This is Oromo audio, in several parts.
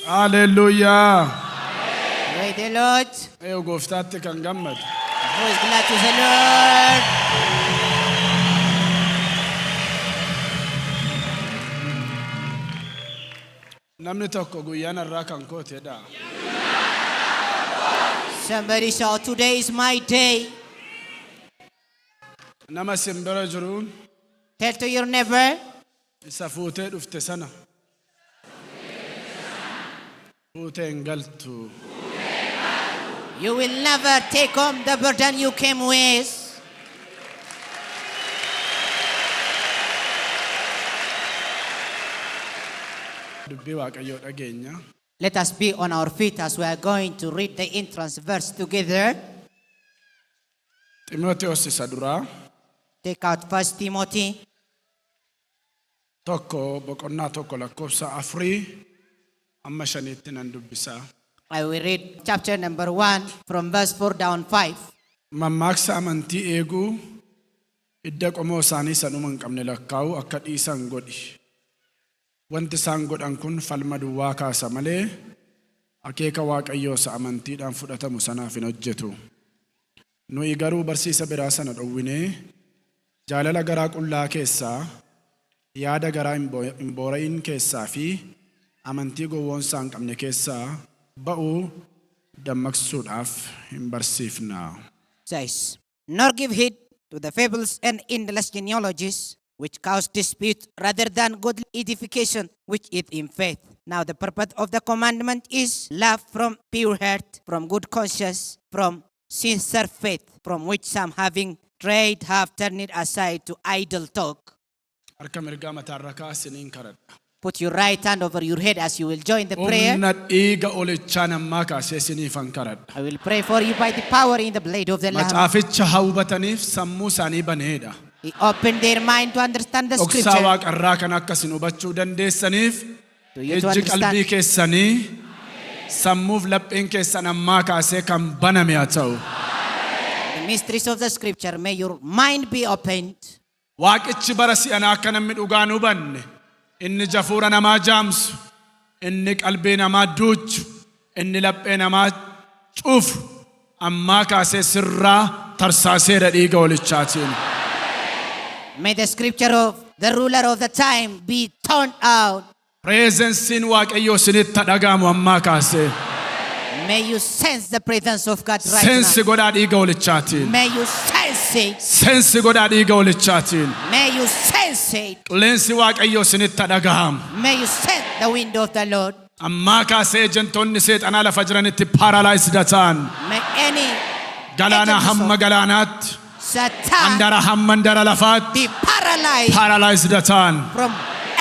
Hallelujah. Praise the Lord. Eeyo gooftaatti kan gammadu. Who is glad to the Lord? Namni tokko guyyaan irraa kan kootedha. Somebody shout, today is my day. Nama simbira jiruun Tell to your neighbor, isa fuutee dhufte sana. Fuutee hin galtu. you will never take home the burden you came with. Dubbii Waaqayyoo dhageenya. Let us be on our feet as we are going to read the entrance verse together. Ximootiyoos isa duraa Take out 1 Timothy tokko boqonnaa tokko lakkoofsa 4 amma 5tti nan dubbisaa. I will read chapter number 1 from verse 4 down 5. Mammaaksa amantii eeguu idda qomoo isaanii sanuma hin qabne lakkaa'u akka dhiisan godhi. Wanti isaan godhan kun falma duwwaa kaasa malee akeeka Waaqayyoo isa amantiidhaan fudhatamu sanaaf hin hojjetu. Nuyi garuu barsiisa biraa sana dhowwinee jaalala garaa qullaa keessaa yaada garaa hin boora'in keessaa fi amantii gowwoomsaa hin qabne keessaa ba'uu dammaqsuudhaaf hin barsiifna. Says, nor give heed to the fables and endless genealogies which cause dispute rather than godly edification which is in faith. Now the purpose of the commandment is love from pure heart, from good conscience, from sincere faith, from which some having strayed have turned aside to idle talk. Harka mirgaa mataarra kaasiniin kadhadha. Put your right hand over your head as you will join the prayer. Humna dhiiga olichaan ammaa kaasee isiniifan kadhadha. I will pray for you by the power in the blade of the Lamb. Macaaficha hubataniif sammuu isaanii baneedha. He opened their mind to understand the Dhoksaa scripture. Waaqarraa kan akkasin hubachuu dandeessaniif To you to ejji qalbii understand. keessanii sammuuf lapheen keessan ammaa kaasee kan baname haa ta'u. The mysteries of the scripture, may your mind be opened. Waaqichi bara si'anaa akka namni dhugaan hubanne inni jafuura namaa jaamsu inni qalbii namaa duuchu inni laphee namaa cufu ammaa kaasee sirraa tarsaaseera dhiiga olichaatiin. May the scripture of the ruler of the time be torn out. Preezensiin Waaqayyoo isinitti dhaga'amu ammaa kaasee. May you sense the presence of God right Sensi now. godhaa dhiiga olichaatiin. May you sense it. Sensi godhaa dhiiga olichaatiin. May you sense it. Qilleensi Waaqayyoo isinitti dhaga'amu. May you sense the wind of the Lord. Ammaa kaasee ejjentoonni seexanaa lafa jiranitti paralyzed ta'an. May any Galaana agents hamma of galaanaatti. Satan Andara hamma andara lafaatti. be paralyzed Paralyzed ta'an. from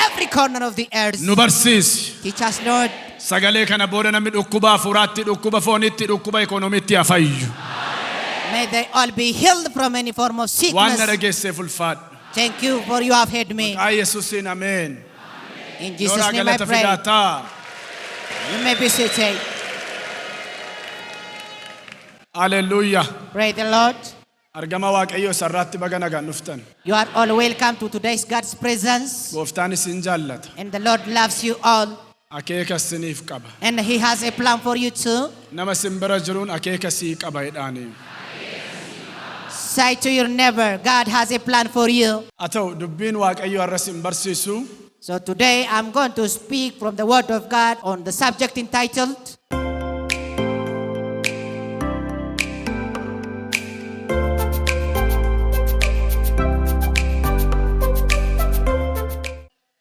every corner of the earth. Nu barsiisi. Teach us, Lord. Sagalee kana booda namni dhukkuba hafuuraatti, dhukkuba foonitti, dhukkuba ikoonomiitti haa fayyu. May they all be healed from any form of Waan na sickness. dhageesseef ulfaadhu. Thank you for you have heard me. Maqaa Yesuusiin ameen. In Jesus' Nooraa name I galata pray. fidaataa. You may be seated. Hallelujah. Praise the Lord. Argama Waaqayyoo sarraatti baga nagaan dhuftan. You are all welcome to today's God's presence. Gooftaan isin jaallata. And the Lord loves you all. Akeeka isiniif qaba. And He has a plan for you too. Nama simbira jiruun akeeka sii qaba jedhaani. Say to your neighbor, God has a plan for you. Haa ta'u dubbiin Waaqayyoo har'as hin barsiisu. So today I'm going to speak from the Word of God on the subject entitled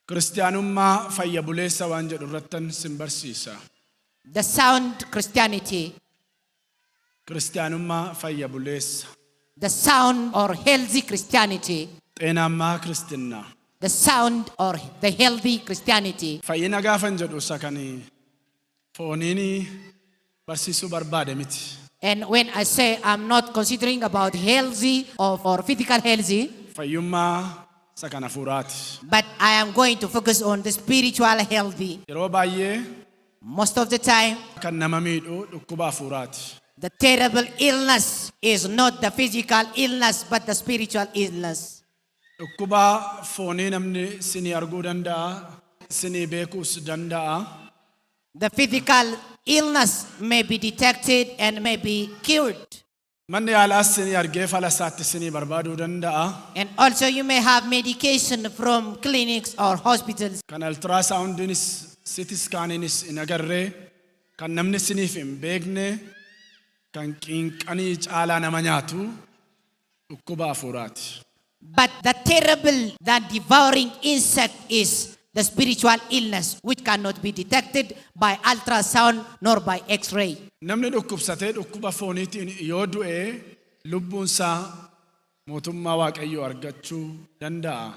Kiristiyaanummaa fayya buleessa waan jedhu irrattan sin barsiisa. The Sound Christianity. Kiristiyaanummaa fayya buleessa. The sound or healthy Christianity. Xeenaammaa Kiristinnaa. The sound or the healthy Christianity. Fayyina gaafan jedhu isa kan fooniini barsiisuu barbaade miti. And when I say I'm not considering about healthy or physical healthy, Fayyummaa isa kan hafuuraati. but I am going to focus on the spiritual healthy. Yeroo baay'ee Most of the time, kan nama miidhu dhukkuba hafuuraati. the terrible illness is not the physical illness, but the spiritual illness. Dhukkuba foonii namni sinii arguu danda'a, sinii beekuus danda'a. The physical illness may be detected and may be cured. Manni yaalaas isinii argee fala isaatti isinii barbaaduu danda'a. And also you may have medication from clinics or hospitals. Kan ultrasoundiinis CT scaaniinis hin agarree kan namni isiniif hin beekne kan qinqanii caalaa nama nyaatu dhukkuba hafuuraati. But the terrible, that devouring insect is the spiritual illness, which cannot be detected by ultrasound nor by X-ray. Namni dhukkubsatee dhukkuba fooniitiin yoo du'e lubbuunsaa mootummaa Waaqayyoo argachuu danda'a.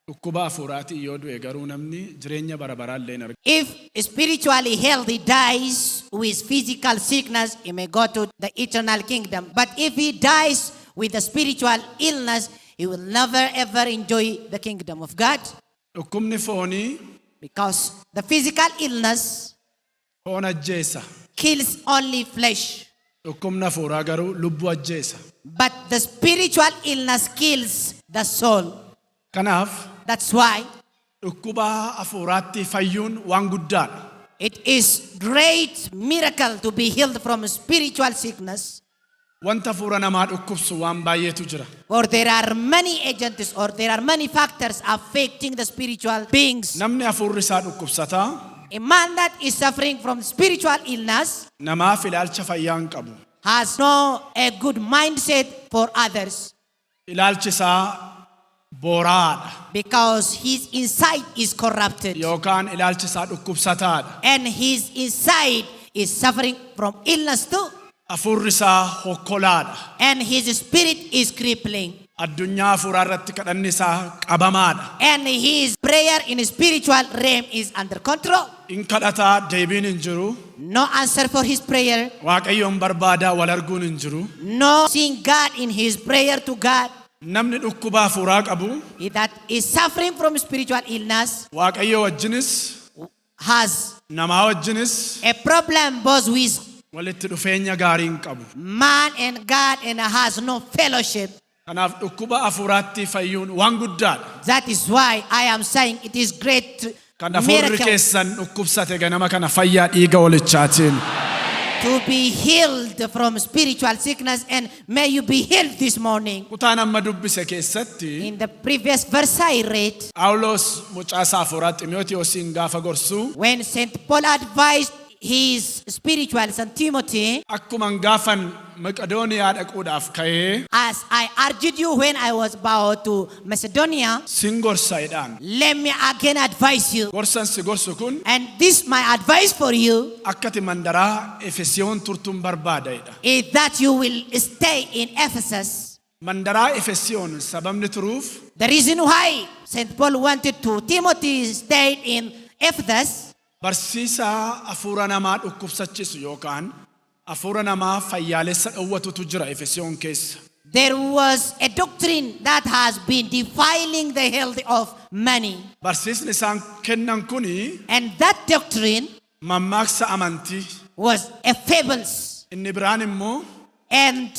Dhukkuba hafuuraatiin yoo du'e garuu namni jireenya bara baraallee hin argatu. If spiritually healthy dies with physical sickness, he may go to the eternal kingdom. But if he dies with the spiritual illness, he will never ever enjoy the kingdom of God. Dhukkubni foonii Because the physical illness foon ajjeesa. kills only flesh. Dhukkubni hafuuraa garuu lubbuu ajjeesa. But the spiritual illness kills the soul. Kanaaf That's why dhukkuba hafuuraatti fayyuun waan guddaadha. it is great miracle to be healed from spiritual sickness. Wanta hafuura namaa dhukkubsu waan baay'eetu jira. For there are many agents or there are many factors affecting the spiritual beings. Namni hafuurri isaa dhukkubsataa A man that is suffering from spiritual illness namaaf ilaalcha fayyaa hin qabu. has no a good mindset for others Ilaalchi isaa booraadha because his inside is corrupted yookaan ilaalchi isaa dhukkubsataadha. and his inside is suffering from illness too, Hafuurri isaa hokkolaadha. and his spirit is crippling, Addunyaa hafuuraa irratti kadhanni isaa qabamaadha. and his prayer in spiritual realm is under control. In kadhataa deebiin hin jiru. No answer for his prayer, Waaqayyoon barbaadaa wal arguun hin jiru. no seeing God in his prayer to God. Namni dhukkuba hafuuraa qabu He that is suffering from spiritual illness Waaqayyoo wajjinis has namaa wajjinis a problem both with walitti dhufeenya gaarii hin qabu. man and God and has no fellowship. Kanaaf dhukkuba hafuuraatti fayyuun waan guddaadha. That is why I am saying it is great Kan hafuurri miracle keessan dhukkubsate ganama kana fayyaa dhiiga walichaatiin. to be healed from spiritual sickness, and may you be healed this morning. Kutaan amma dubbise keessatti In the previous verse I read, Phaawulos mucaa isaa hafuuraa Xiimotewosiin gaafa gorsu when St. Paul advised his spiritual son Timothy, akkuman gaafan Maqedooniyaa dhaquudhaaf ka'ee as I urged you when I was about to Macedonia, sin gorsa jedhaan. let me again advise you. Gorsan si gorsu kun And this my advice for you akkati mandaraa Efesiyoon turtuun barbaada jedha. is that you will stay in Ephesus. Mandaraa Efesiyoon sababni turuuf The reason why St. Paul wanted to Timothy stay in Ephesus, barsiisaa hafuura namaa dhukkubsachiisu yookaan hafuura namaa fayyaalessa dhowwatutu jira Efesiyoon keessa. there was a doctrine that has been defiling the health of many. Barsiisni isaan kennan kuni And that doctrine mammaaksa amantii. was a fables Inni biraan immoo and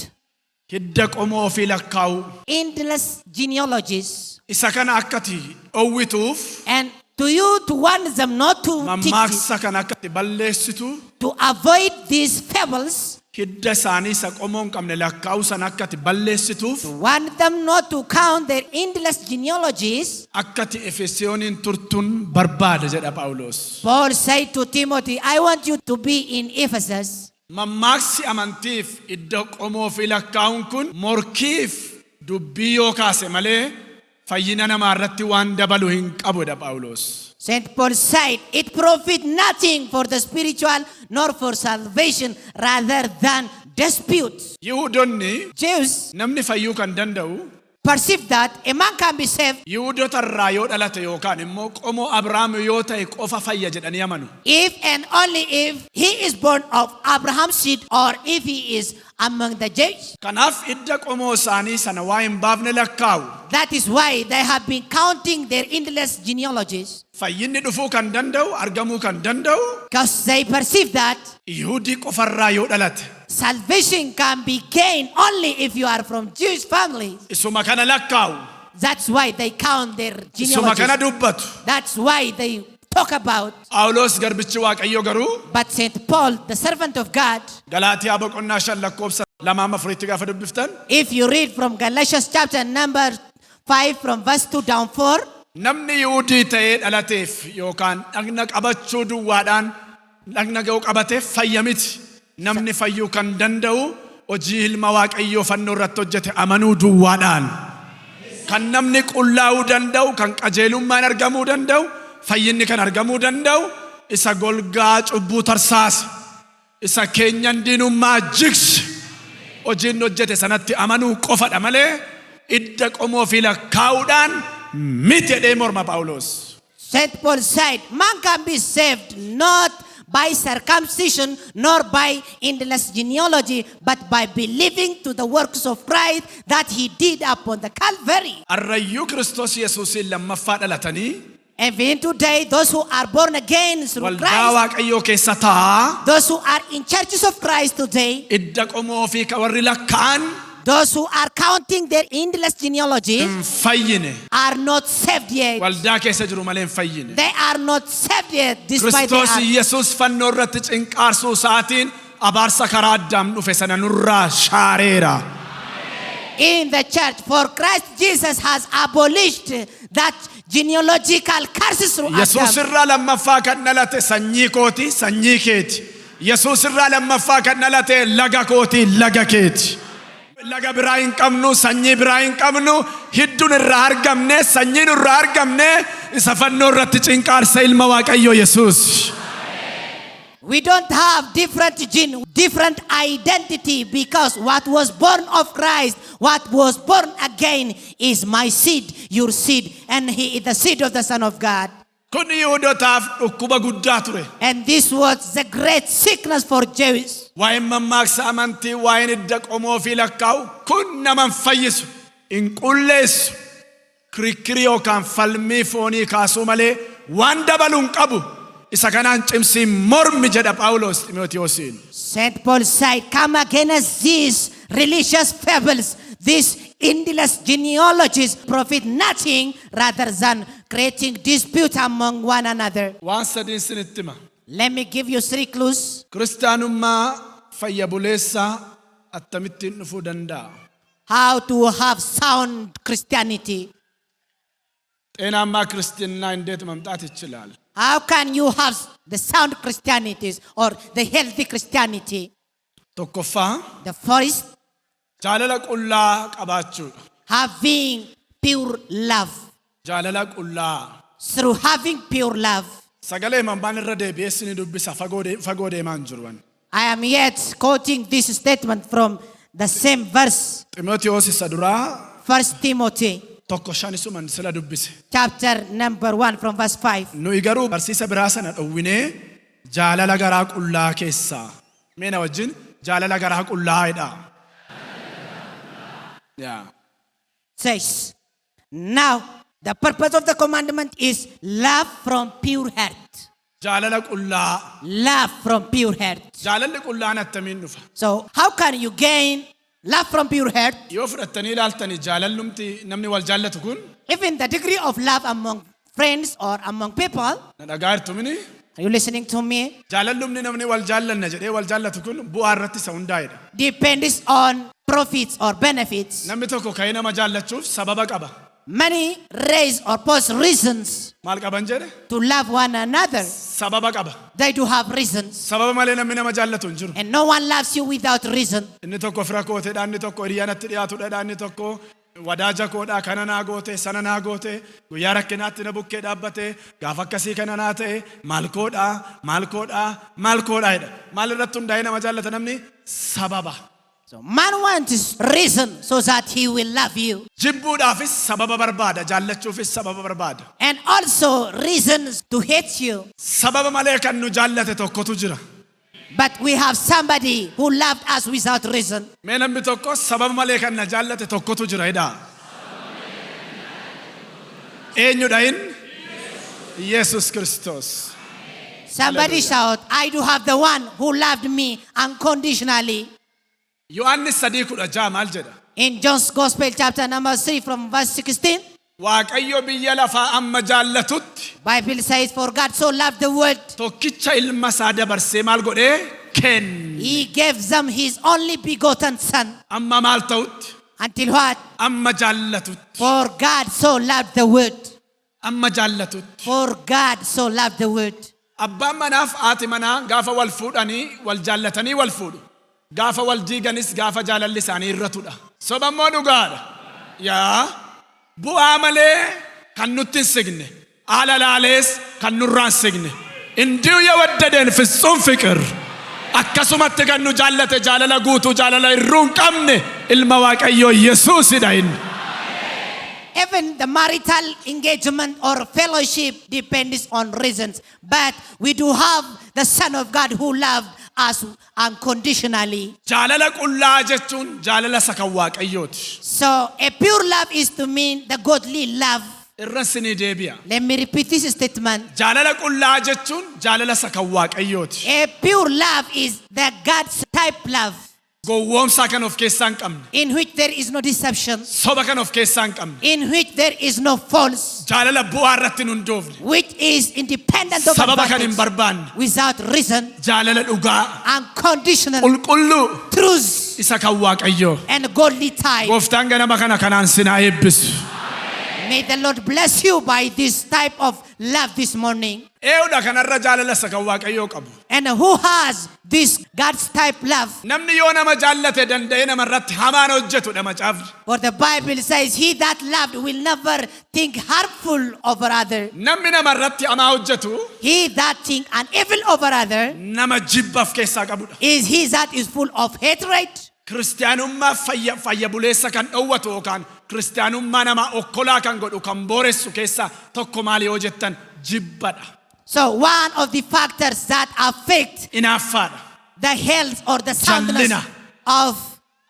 hidda qomoo ofii lakkaa'u. endless genealogies. Isa kana akkati dhowwituuf And to you to warn them not to teach it, mammaaksa kana akkati balleessitu to avoid these fables, hidda isaanii isa qomoo hin qabne lakkaa'u sana akkati balleessituuf warn them not to count their endless genealogies. akkati Efesiyooniin turtuun barbaada jedha Phaawulos. Paul said to Timothy, I want you to be in Ephesus. Mammaaksi amantiif hidda qomoo ofii lakkaa'uun kun morkiif dubbii yoo kaase malee fayyina namaa irratti waan dabalu hin qabu jedha Phaawulos. St. Paul said, it profit nothing for the spiritual nor for salvation rather than disputes. Yihuudoonni Jews namni fayyuu kan danda'u perceive that a man can be saved Yihuudoota irraa yoo dhalate yookaan immoo qomoo Abrahaam yoo ta'e qofa fayya jedhanii amanu. if and only if he is born of Abraham's seed or if he is among the Jews. Kanaaf hidda qomoo isaanii sana waa hin baafne lakkaa'u. That is why they have been counting their endless genealogies, Fayyinni dhufuu kan danda'u argamuu kan danda'u because they perceive that Yihuudii qofarraa yoo dhalate. salvation can be gained only if you are from Jewish families. Isuma kana lakkaa'u. That's why they count their Isuma kana genealogies. dubbatu. That's why they talk about. Phaawulos garbichi Waaqayyoo garuu But St. Paul, the servant of God, Galaatiyaa boqonnaa 5 lakkoofsa 2 gaafa dubbiftan if you read from Galatians chapter number 5 from verse 2 down 4, namni Yihuudii ta'ee dhalateef yookaan dhagna qabachuu duwwaadhaan dhagna ga'uu qabateef fayya miti. Namni fayyuu kan danda'u hojii ilma Waaqayyoo fannoo irratti hojjete amanuu duwwaadhaan. Kan namni qullaa'uu danda'u, kan qajeelummaan argamuu danda'u, fayyinni kan argamuu danda'u isa golgaa cubbuu tarsaase, isa keenyan diinummaa jigse hojiin hojjete sanatti amanuu qofadha malee idda qomoo fi lakkaa'uudhaan miti jedhee morma Phaawulos. St. Paul said, man can be saved not by circumcision nor by endless genealogy, but by believing to the works of Christ that he did upon the Calvary. Arrayyuu Kiristoos Yesuusin lammaffaa dhalatanii Even today, those who are born again through waldaa Christ, Waaqayyoo keessa taa'aa those who are in churches of Christ today, idda qomoo fi ka warri lakkaa'an those who are counting their endless genealogy hin fayyine. are not saved yet. Waldaa keessa jiru malee hin fayyine. They are not saved yet, despite they Kiristoos are. Yesuus fannoo irratti cinqaarsuu isaatiin abaarsa karaa Addaam dhufe sana nurraa shaareera. In the church, for Christ Jesus has abolished that genealogical curses through Yesuus Adam. irraa lammaffaa kan dhalate sanyii kooti, sanyii keeti. Yesuus irraa lammaffaa kan dhalate laga kooti, laga keeti. Laga biraa hin qabnu, sanyii biraa hin qabnu, hidduun irraa argamne, sanyiin irraa argamne, isa fannoo irratti cinqaarsa ilma Waaqayyoo Yesuus. We don't have different gene, different identity, because what was born of Christ, what was born again is my seed, your seed, and he is the seed of the Son of God. Kun Yihuudootaaf dhukkuba guddaa ture. And this was the great sickness for Jews. Waa'een mammaaksa amantii, waa'een idda qomoo fi lakkaa'u kun nama hin fayyisu, hin qulleessu. Kirikiri yookaan falmii foonii kaasuu malee waan dabalu hin qabu. Isa kanaan cimsii mormi jedha Phaawulos Ximootiyoosiin. St. Paul said, come against these religious fables, these endless genealogies profit nothing rather than creating dispute among one another. Waan sadiin sinitti hima. Let me give you 3 clues. Kiristaanummaa fayya buleessaa akkamittiin dhufuu danda'a? How to have sound Christianity. Xeenaammaa kiristinnaa indeet mamxaat ichilaal. How can you have the sound Christianity or the healthy Christianity? Tokkoffaa The first, jaalala qullaa qabaachuudha. having pure love. Jaalala qullaa. Through having pure love. Sagalee mambaan irra deebi'ee sini dubbisa fagoo deemaan jiruwan. I am yet quoting this statement from the same verse, Ximootiyoos isa duraa 1 Timothy tokko shanisuman sila dubbise. chapter number 1 from verse 5. Nuyi garuu barsiisa biraa sana dhowwinee jaalala garaa qullaa keessaa. Meena wajjin jaalala garaa qullaa'edha. Yeah. Says, now the purpose of the commandment is love from pure heart. Jaalala qullaa. Love from pure heart. Jaalalli qullaan attamiin dhufa? So how can you gain love from pure heart? Yoo fudhattanii ilaaltanii jaalallumti namni wal jaallatu kun Even the degree of love among friends or among people. na dhagaa jirtu mini Are you listening to me? jaalallumni namni wal jaallanna jedhee wal jaallatu kun bu'aa irratti isa hundaa'edha. Depends on profits or benefits. Namni tokko ka'ee nama jaallachuuf sababa qaba. Many raise or post reasons Maal qaban jedhe? to love one another. Sababa qaba. They do have reasons. Sababa malee namni nama jaallatu hin jiru. And no one loves you without reason. Inni tokko fira kooteedha, inni tokko hiriyaanatti dhiyaatudha, inni tokko wadaaja koodha, kana naa goote, sana naa goote, guyyaa rakkinaatti na bukkee dhaabbate, gaafa akkasii kana naa ta'e, maal koodha, maal koodha, maal koodha jedha. Maal irratti hundaa'ee nama jaallata namni? Sababa. So man wants reason so that he will love you. Jibbuudhaafis sababa barbaada, jaallachuufis sababa barbaada. And also reasons to hate you. Sababa malee kan nu jaallate tokkotu jira. But we have somebody who loved us without reason. Mee namni tokko sababa malee kan na jaallate tokkotu jira jedha. Eenyudha inni? Yesus Kiristoos. Somebody shout, I do have the one who loved me unconditionally. Yohaannis 3:16 maal jedha? In John's Gospel chapter number 3 from verse 16. Waaqayyo biyya lafaa amma jaallatutti Bible says, for God so loved the world, tokkicha ilma isaa dabarsee maal godhee kenne. He gave them His only begotten Son. Amma maal ta'utti? Until what? Amma jaallatutti. For God so loved the world. Amma jaallatutti. For God so loved the world. Abbaan manaaf haati manaa gaafa wal fuudhanii wal jaallatanii wal fuudhu. Gaafa wal diiganis gaafa jaalalli isaanii irratudha. Soba immoo dhugaadha. Yaa bu'aa malee kan nutti hin signe. Haala laalees kan nurraan signe. Indiyu yawaddadeen fissuun fiqir. Akkasumatti kan nu jaallate jaalala guutuu jaalala irruun qabne ilma Waaqayyoo Yesuusidha inni. Even the marital engagement or fellowship depends on reasons. But we do have the Son of God who loved us unconditionally. Jaalala qullaa jechuun jaalala isa kan Waaqayyooti. So a pure love is to mean the godly love. Irra sinii deebi'a. Let me repeat this statement. Jaalala qullaa jechuun jaalala isa kan Waaqayyooti. A pure love is the God's type love. Gowwoomsaa kan of keessaa hin qabne. In which there is no deception. Soba kan of keessaa hin qabne. In which there is no false. Jaalala bu'aa irratti hin hundoofne. Which is independent of Sababa kan hin advantage. barbaanne. Without reason. Jaalala dhugaa. Unconditional. Qulqulluu. Truth. Isa kan Waaqayyoo. And godly type. Gooftaan ganama kana kanaan sinaa eebbisu. May the Lord bless you by this type of love this morning. Eewudha kanarra jaalala isa kan Waaqayyoo qabu. And who has this God's type love? Namni yoo nama jaallate danda'ee namarratti hamaan hojjetudha macaafni. For the Bible says, he that loved will never think harmful over other. Namni namarratti hamaa hojjetu He that think an evil over other nama jibbaaf keessaa qabudha. is he that is full of hatred. Kiristiyaanummaa fayya buleessa kan dhowwatu yookaan kiristiyaanummaa nama okkolaa kan godhu kan booressu keessaa tokko maali yoo jettan jibbadha. So one of the factors that affect Inaaffaadha. the health or the soundness Jallina. of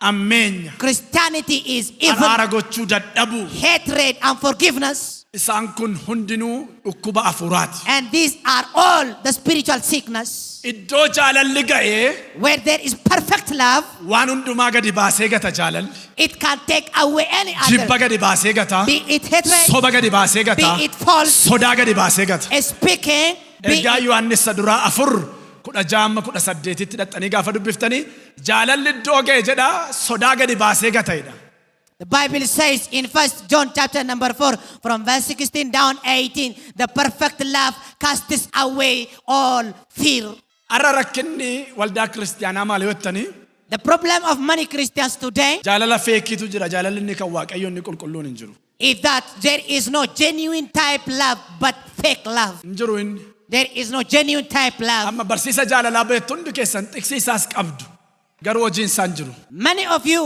Ammeenya. Christianity is evil, Araara gochuu dadhabuu. hatred, and forgiveness. Isaan kun hundinuu dhukkuba afuraati. And these are all the spiritual sickness. Iddoo jaalalli ga'ee Where there is perfect love, waan hundumaa gadi baasee gata jaalalli. it can take away any Jibba other. gadi baasee gata. Be it hatred, Soba gadi baasee gata. be it false, Sodaa gadi baasee gata. speaking, be Ergaa it Yohaannis duraa 4:18 dhaqxanii gaafa dubbiftanii jaalalli iddoo ga'e jedha sodaa gadi baasee gata'edha. The Bible says in 1 John chapter number 4 from verse 16 down 18, the perfect love casts away all fear. Arra rakkinni waldaa kiristiyaanaa maal yoo jettanii The problem of many Christians today jaalala feekiitu jira jaalalli inni kan Waaqayyo inni qulqulluun hin jiru. is that there is no genuine type love but fake love. Hin jiru inni. There is no genuine type love. Amma barsiisa jaalalaa beektu hundi keessan tiksiisaas qabdu. Garuu hojiin isaan jiru. Many of you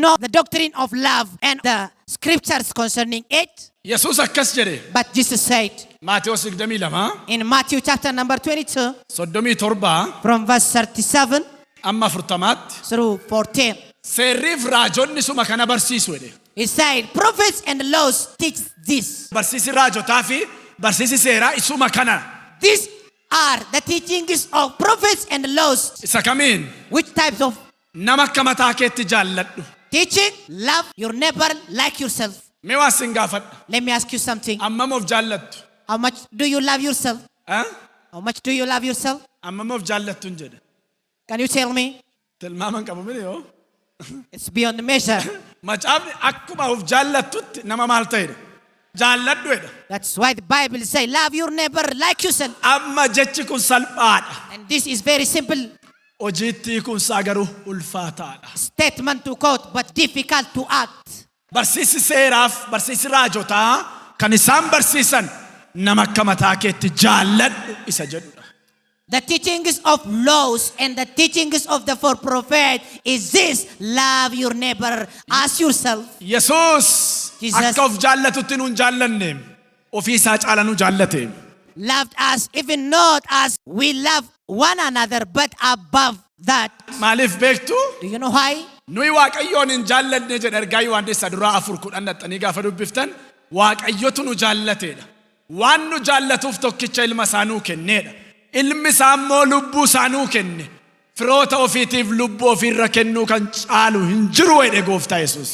know the doctrine of love and the scriptures concerning it. Yesuus akkas jedhe But Jesus said Maatewos 22 in Matthew chapter number 22 37 from verse 37 amma 40tti through 14. seerriif raajonni suma kana barsiisu jedhe. He said, prophets and laws teach this. Barsiisi raajotaa fi barsiisi seeraa isuma kana. These are the teachings of prophets and laws. Isa kamiin Which types of nama akka mataa keetti jaalladhu. teaching? Love your neighbor like yourself. Mee waa sin gaafadha. Let me ask you something. Ammam of jaallattu? How much do you love yourself? Ha? How much do you love yourself? Ammam of jaallattu hin jedhe. Can you tell me? Tilmaaman qabu mini yoo. It's beyond measure. Macaafni akkuma of jaallattutti nama maal ta'edha? Jaalladhu jedha. That's why the Bible says, love your neighbor like yourself. Amma jechi kun salphaadha. And this is very simple Hojiitti kun saa garuu ulfaataadha. statement to quote, but difficult to act. Barsiisi seeraaf barsiisi raajotaa kan isaan barsiisan nama akka mataa keetti jaalladhu isa jedhudha. The teachings of laws and the teachings of the four prophets is this: love your neighbor as yourself. Yesuus Jesus. akka of jaallatutti nuun jaallanne ofii isaa caala nu jaallate. Loved us even not as we love one another, but above that. Maaliif beektu? Do you know why? Nuyi Waaqayyoon hin jaallanne jedha ergaa Yohaannis duraa 4:10 dhaxxanii gaafa dubbiftan Waaqayyotu nu jaallatedha. Waan nu jaallatuuf tokkicha ilma isaa nuu kenneedha. Ilmi isaa immoo lubbuu isaa nuu kenne. Firoota ofiitiif lubbuu ofiirra kennuu kan caalu hin jiru jedhe Gooftaa Yesuus.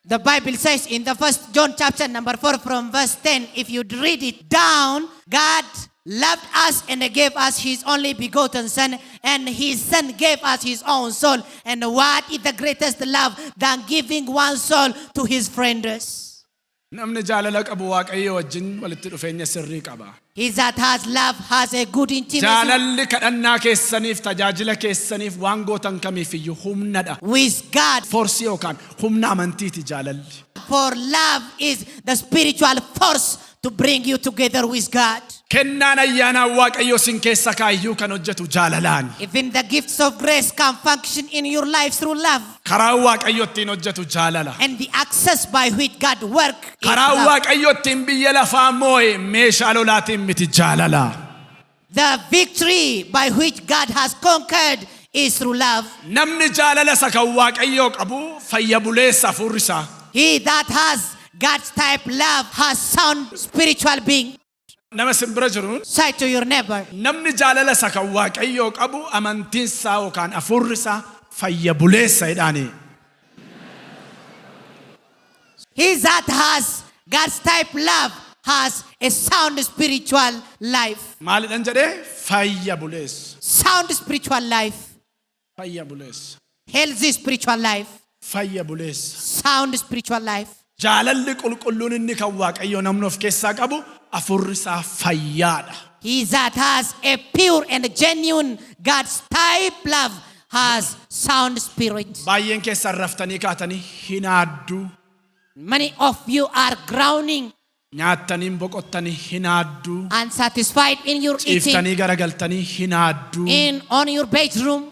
The Bible says in the 1 John chapter number 4 from verse 10, if you read it down, God loved us and gave us his only begotten son, and his son gave us his own soul. And what is the greatest love than giving one soul to his friends? Namni jaalala qabu Waaqayyo wajjin walitti dhufeenya sirrii qaba. He that has love has a good intimacy. Jaalalli kadhannaa keessaniif tajaajila keessaniif waan gootan kamiif iyyuu humnadha. With God. Force yookaan humna amantiiti jaalalli. For love is the spiritual force to bring you together with God. Kennaan ayyaana Waaqayyo sin keessa kaayyuu kan hojjetu jaalalaan. Even the gifts of grace can function in your life through love. Karaa Waaqayyo ittiin hojjetu jaalala. And the access by which God works is Karaa love. Waaqayyo ittiin biyya lafaa moo'e meeshaa lolaatiin miti jaalala. The victory by which God has conquered is through love. Namni jaalala isa kan Waaqayyo qabu fayya buleessa hafuurri isaa. He that has God's type love has sound spiritual being. Nama simbira jiruun Say to your neighbor, namni jaalala isa kan Waaqayyo qabu amantiin isaa yookaan hafuurri isaa fayya buleessa jedhaani. he that has God's type love has a sound spiritual life. Maalidhaan jedhee fayya buleessa. Sound spiritual life. Fayya buleessa. Healthy spiritual life. Fayya buleessa. Sound spiritual life. Jaalalli qulqulluun inni kan Waaqayyo namni of keessaa qabu hafuurri isaa fayyaadha. He that has a pure and genuine God's type love has sound spirit. Baay'een keessan raftanii kaatanii hin aadduu. Many of you are groaning, Nyaattanii boqottanii hin aadduu. unsatisfied in your eating, Ciiftanii garagaltanii hin aadduu. on your bedroom,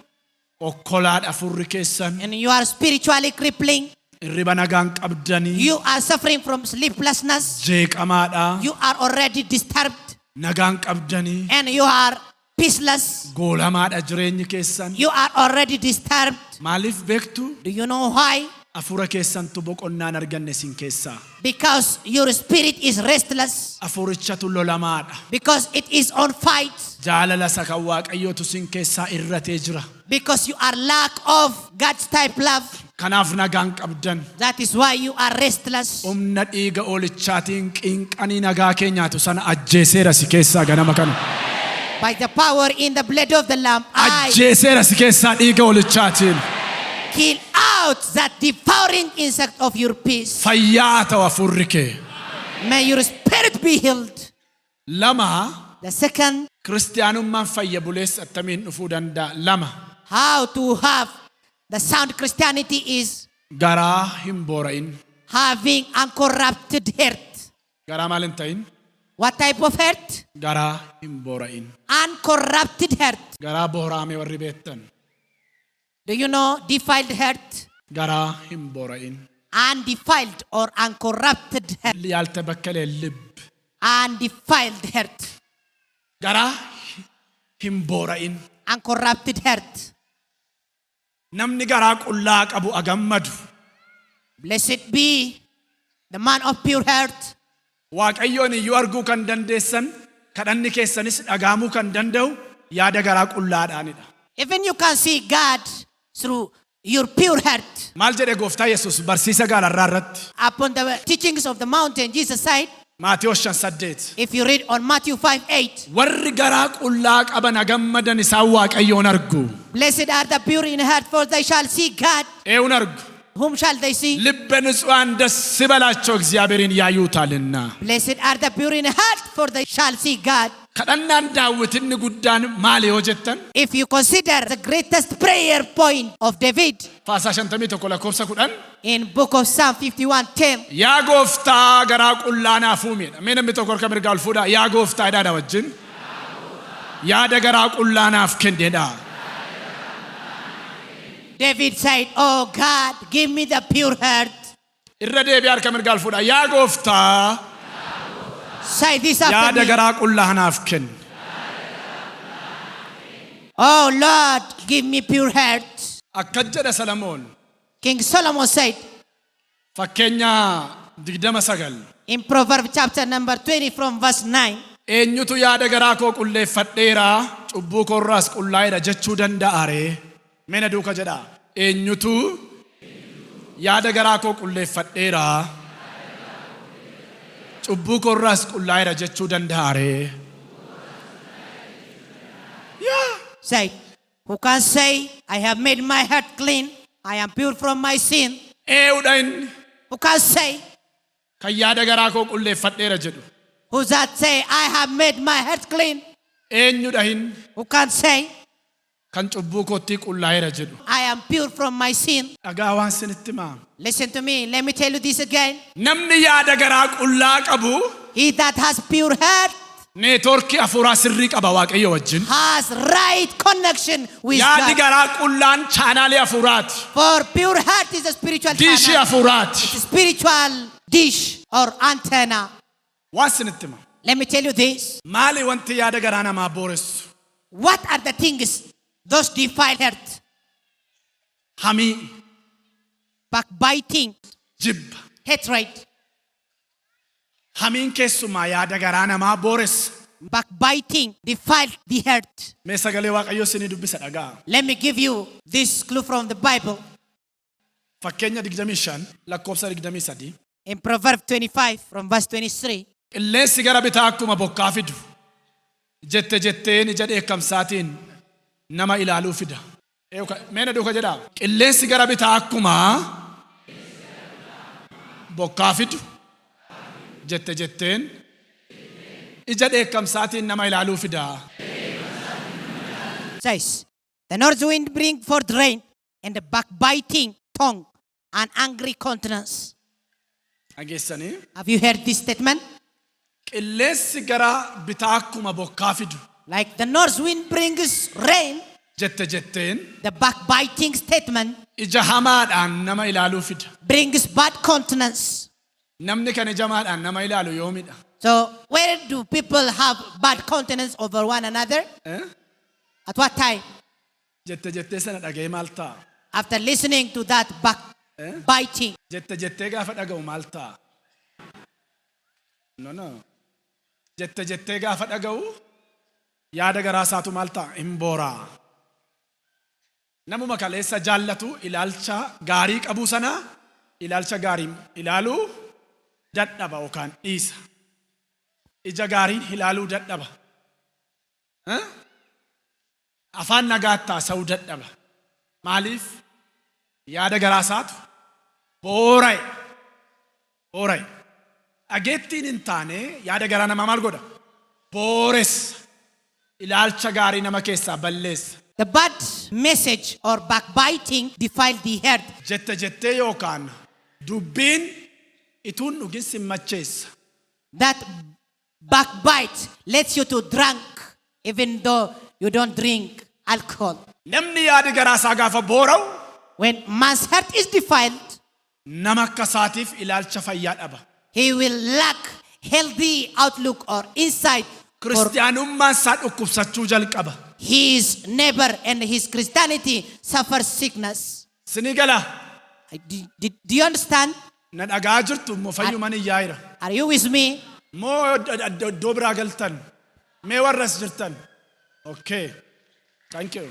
Okkolaadha hafuurri keessan. and you are spiritually crippling. Irriba nagaan qabdanii. You are suffering from sleeplessness. Jeeqamaadha. You are already disturbed, Nagaan qabdanii. and you are peaceless. Goolamaadha jireenyi keessan. You are already disturbed. Maaliif beektu? Do you know why? Hafuura keessantu boqonnaan arganne sin keessaa. Because your spirit is restless. Hafuurichatu lolamaadha. Because it is on fight. Jaalala isa kan Waaqayyootu sin keessaa irratee jira. Because you are lack of God's type love. Kanaaf nagaan qabdan. That is why you are restless. Humna dhiiga oolichaatiin qinqanii nagaa keenyaatu sana ajjeeseera si keessaa ganama kana. By the power in the blood of the Lamb, I Ajjeeseera si keessaa dhiiga oolichaatiin. kill out that devouring insect of your peace. Fayyaa ta'u hafuurri kee. May your spirit be healed. Lama, The second, kiristiyaanummaan fayya buleessa attamiin dhufuu danda'a. Lama, how to have the sound Christianity is garaa hin boora'in. having uncorrupted heart. Garaa maal hin ta'in? What type of heart? Garaa hin boora'in. Uncorrupted heart. Garaa boora'ame warri beektan. Do you know defiled heart? Garaa hin boora'in. Undefiled or uncorrupted heart. Yaalte bakkalee lib. Undefiled heart. Garaa hin boora'in. Uncorrupted heart. Namni garaa qullaa qabu agammadu. Blessed be the man of pure heart. Waaqayyoon iyyuu arguu kan dandeessan, kadhanni keessanis dhagaamuu kan danda'u yaada garaa qullaadhaanidha. Even you can see God through your pure heart. Maal jedhe gooftaa Yesuus barsiisa gaararraa irratti? Upon the teachings of the mountain, Jesus said, Maatiyoos 5:8. if you read on Matthew 5:8, Warri garaa qullaa qaban agammadan isaan Waaqayyoon argu. blessed are the pure in heart, for they shall see God. Eewun argu. Whom shall they see? ልበ ንጹሐን ደስ ይበላቸው እግዚአብሔርን ያዩታልና። Blessed are the pure in heart, for they shall see God. kadhannaan Daawit inni guddaan maali yoo jettan? If you consider the greatest prayer point of David Faasaa 51 lakkoofsa 10. in book of Psalm 51:10, Yaa gooftaa garaa qullaa naaf uumedha. Mee namni tokko harka mirgaa ol fuudhaa. Yaa gooftaa jedhaa wajjin. Yaada garaa qullaa naaf kennedha. David said, oh God, give me the pure heart. Irra deebi'ee harka mirgaa ol fuudhaa. Yaa gooftaa Say this after yaada me. garaa qullaa naaf kenni. Oh Lord, give me pure heart. Akkas jedha Salamoon. King Solomon said Fakkeenya 29. in Proverbs chapter number 20 from verse 9, Eenyutu yaada garaa koo qulleeffadheera cubbuu koorraas qullaa'eera jechuu danda'a ree? Mee na duuka jedhaa. Eenyutu yaada garaa koo qulleeffadheera cubbuu koorraas qullaa'eera jechuu danda'aare. Say, who can say, I have made my heart clean, I am pure from my sin? Ee'uudha inni Who can say, kan yaada garaa koo qulleeffadheera jedhu. who's that say, I have made my heart clean? Eenyudha inni Who can say, kan cubbuu kootti qullaa'eera jedhu. I am pure from my sin? Dhagaa waan sinitti himaa. Listen to me, let me tell you this again. Namni yaada garaa qullaa qabu He that has pure heart neetworkii hafuuraa sirrii qaba Waaqayyo wajjin. has right connection with Yaadi God. garaa qullaan chaanaalee hafuuraati. For pure heart is a spiritual Diishii channel. hafuuraati. It's a spiritual dish or antenna. Waan sinitti himaa. Let me tell you this. Maali wanti yaada garaa namaa booressu? What are the things those defile heart? Hamii, Backbiting, jibba. hatred. Hamiin keessumaa yaada garaa namaa booressa. Backbiting defile the heart. Mee sagalee Waaqayyoo isinii dubbisa dhagaa. Let me give you this clue from the Bible. Fakkeenya 25 lakkoofsa 23. In Proverbs 25 from verse 23. Qilleensi gara bitaa akkuma bokkaa fidu. Jetteen ija dheekkamsaatiin nama ilaaluu fida. Meena duuka jedhaa. Qilleensi gara bitaa akkuma bokkaa fidu. Jetteen ija dheekkamsaatiin nama ilaaluu fida. Says, the north wind bring forth rain, and the backbiting tongue and angry countenance. Dhageessanii. Have you heard this statement? Qilleensi gara bitaa akkuma bokkaa fidu. Like the north wind brings rain, Jetteen the backbiting statement ija hamaadhaan nama ilaaluu fida. brings bad countenance. Namni kan ija hamaadhaan nama ilaalu yoomidha. So, where do people have bad countenance over one another? At what time? Jettee sana dhaga'ee maal ta'a? After listening to that backbiting. Jettee gaafa dhaga'u maal ta'a? No. Jettee gaafa dhaga'u yaada garaa isaatu maal ta'a? Hin booraa. Namuma kaleessa jaallatu ilaalcha gaarii qabu sana ilaalcha gaarii ilaaluu dadhaba yookaan dhiisa. Ija gaariin ilaaluu dadhaba. Afaan nagaatti haasa'uu dadhaba. Maaliif? Yaada garaa isaatu boora'e. Dhageettiin hin taane yaada garaa namaa maal godha? Booressa. Ilaalcha gaarii nama keessaa balleessa. The bad message or backbiting defile the heart. Jettee yookaan dubbiin ituun dhugin sin macheessa. That backbite lets you to drink even though you don't drink alcohol. Namni yaada garaa isaa gaafa boora'u When man's heart is defiled, nama akka isaatiif ilaalcha fayyaa dhaba. he will lack healthy outlook or insight for Kiristiyaanummaan isaa dhukkubsachuu jalqaba. his neighbor, and his Christianity suffers sickness. Sinii gala Do you understand? na dhagaa jirtu immoo fayyuman iyyaa jira. Are you with me? Moo iddoo biraa galtan? Mee warras jirtan? Okay. Thank you.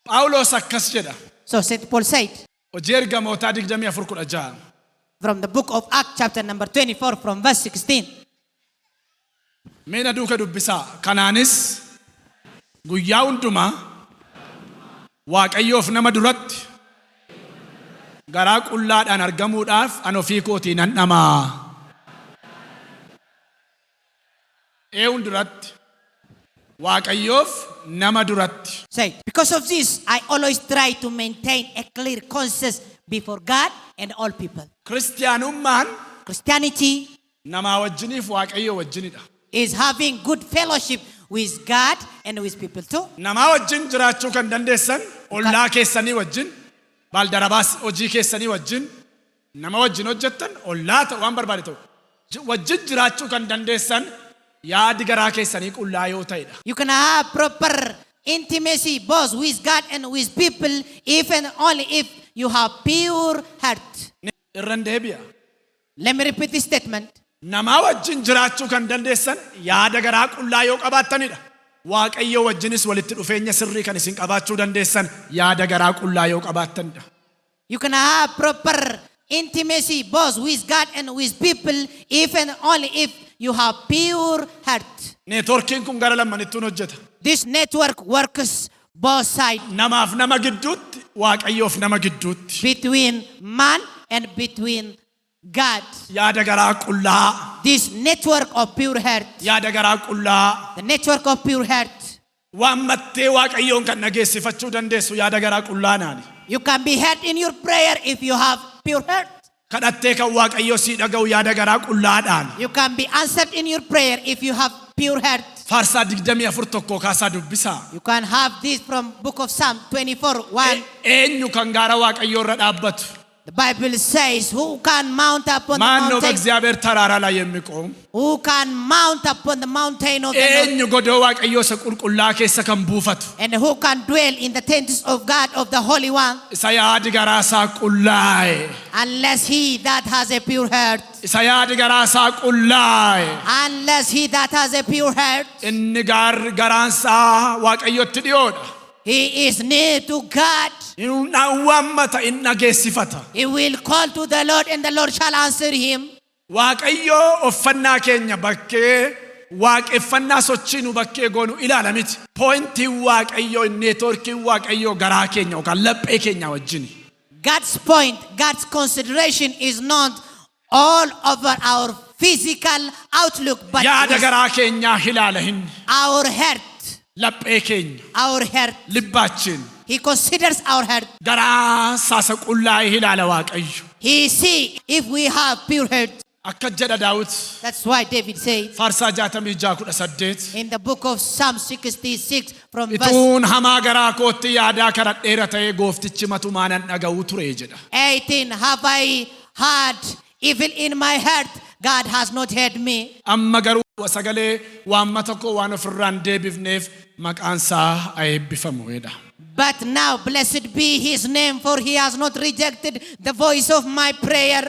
Phaawulos akkas jedha. So St. Paul said Hojii ergamootaa 24:16. from the book of Acts chapter number 24 from verse 16. Mee na duuka dubbisaa. Kanaanis guyyaa hundumaa Waaqayyoof nama duratti garaa qullaadhaan argamuudhaaf an ofii kootii nan dhamaa. Eewun duratti Waaqayyoof nama duratti. Say, because of this, I always try to maintain a clear conscience before God and all people. Kiristiyaanummaan Christianity namaa wajjiniif Waaqayyo wajjinidha. is having good fellowship with God and with people too. Namaa wajjin jiraachuu kan dandeessan ollaa keessanii wajjin baaldarabaas hojii keessanii wajjin nama wajjin hojjettan ollaa ta'u waan barbaade ta'u wajjin jiraachuu kan dandeessan yaadi garaa keessanii qullaa yoo ta'edha. You can have proper intimacy both with God and with people if and only if you have pure heart. Irran deebi'a. Let me repeat this statement. Namaa wajjin jiraachuu kan dandeessan yaada garaa qullaa yoo qabaattanidha. waaqayyo wajjinis walitti dhufeenya sirrii kan isin qabaachuu dandeessan yaada garaa qullaa yoo qabaattanidha. You can have proper intimacy both with God and with people, even only if you have pure heart. Neetworkiin kun gara lamanittuun hojjeta. This network works both sides. Namaaf nama gidduutti, waaqayyoof nama gidduutti. Between man and between God. Yaada garaa qullaa. This network of pure heart. Yaada garaa qullaa. The network of pure heart. Waan mattee waaqayyoon kan dhageessifachuu dandeessu yaada garaa qullaanaani. You can be heard in your prayer if you have pure heart. Kadhattee kan waaqayyo si dhaga'u yaada garaa qullaadhaan. You can be answered in your prayer if you have pure heart. Faarsaa 24 tokko kaasaa dubbisaa. You can have this from book of Psalm 24:1. Eenyu kan gaara waaqayyoo irra dhaabbatu? The Bible says, who can mount upon the Maannoo mountain? በእግዚአብሔር ተራራ ላይ የሚቆም Who can mount upon the mountain of the Lord? eenyu godoo waaqayyoo isa qulqullaa keessa kan buufatu? And who can dwell in the tents of God, of the Holy One? Isa yaadi garaasaa qullaa'e. Unless he that has a pure heart. Isa yaadi garaasaa qullaa'e. Unless he that has a pure heart. Inni garaansaa waaqayyotti dhiyoodha. He is near to God. Inni waammata inni dhageessifata. He will call to the Lord and the Lord shall answer him. Waaqayyoo uffannaa keenya bakkee waaqeffannaa sochii nu bakkee goonu ilaala miti. Pointiin waaqayyoo neetworkiin waaqayyoo garaa keenya yookaan laphee keenya wajjini. God's point, God's consideration is not all over our physical outlook, but Yaada is garaa keenyaa ilaala hin. our heart. Laphee keenya. Our heart. Libbaachin. He considers our heart. Garaa saasa qullaa'e ilaala waaqayyo. He see if we have pure heart. Akka jedha Daawit. That's why David said Faarsaa 66:18. in the book of Psalm 66 from verse Ituun hamaa garaa kootti yaadaa kadhadheera ta'ee gooftichi matumaanan dhaga'uu ture jedha. 18, have I had evil in my heart? God has not heard me. Amma garuu sagalee waammata koo waan ofirraan deebifneef maqaansaa eebbifamu jedha. But now blessed be his name, for he has not rejected the voice of my prayer.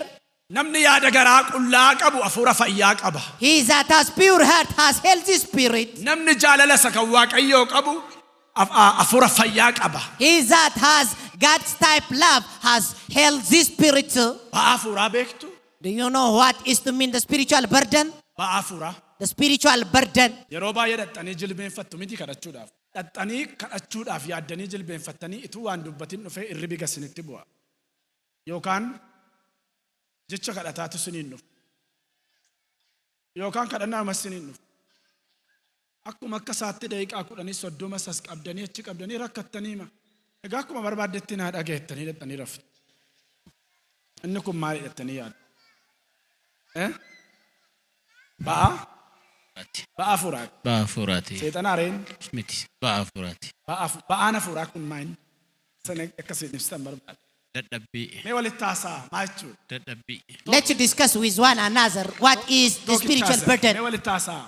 Namni yaada garaa qullaa qabu hafuura fayyaa qaba. He that has pure heart has healthy spirit. Namni jaalala isa kan waaqayyoo qabu hafuura fayyaa qaba. He that has God's type love has healthy spirit. Ba'aa hafuuraa beektu? Do you know what is to mean the spiritual burden? Ba'aa hafuuraa. The spiritual burden. Yeroo baay'ee dhaxxanii jilbeenfattu miti kadhachuudhaaf. Dhaxxanii kadhachuudhaaf yaaddanii jilbeenfattanii ituu waan dubbatin dhufee irribi gasinitti bu'a. Yookaan jecha kadhataatu siniin dhufu. Yookaan kadhannaa mas siniin dhufu. Akkuma akka saatti daqiiqaa 10 sas qabdanii achi qabdanii rakkattanii hima. Egaa akkuma barbaaddetti naa dhageettanii dhaxxanii raftu. Inni kun maali dhaxxanii yaadu? Ba'a? Ba'a hafuuraati. Ba'a hafuuraati. Seexanaa reen? Miti. Ba'a hafuuraati. Ba'aan hafuuraa kun maal? Sana akkasiin ibsitan barbaada. Dadhabbii. Mee walitti haasa'a maa jechuudha? Dadhabbii. Let's discuss with one another what is the spiritual Mee burden. walitti haasa'a.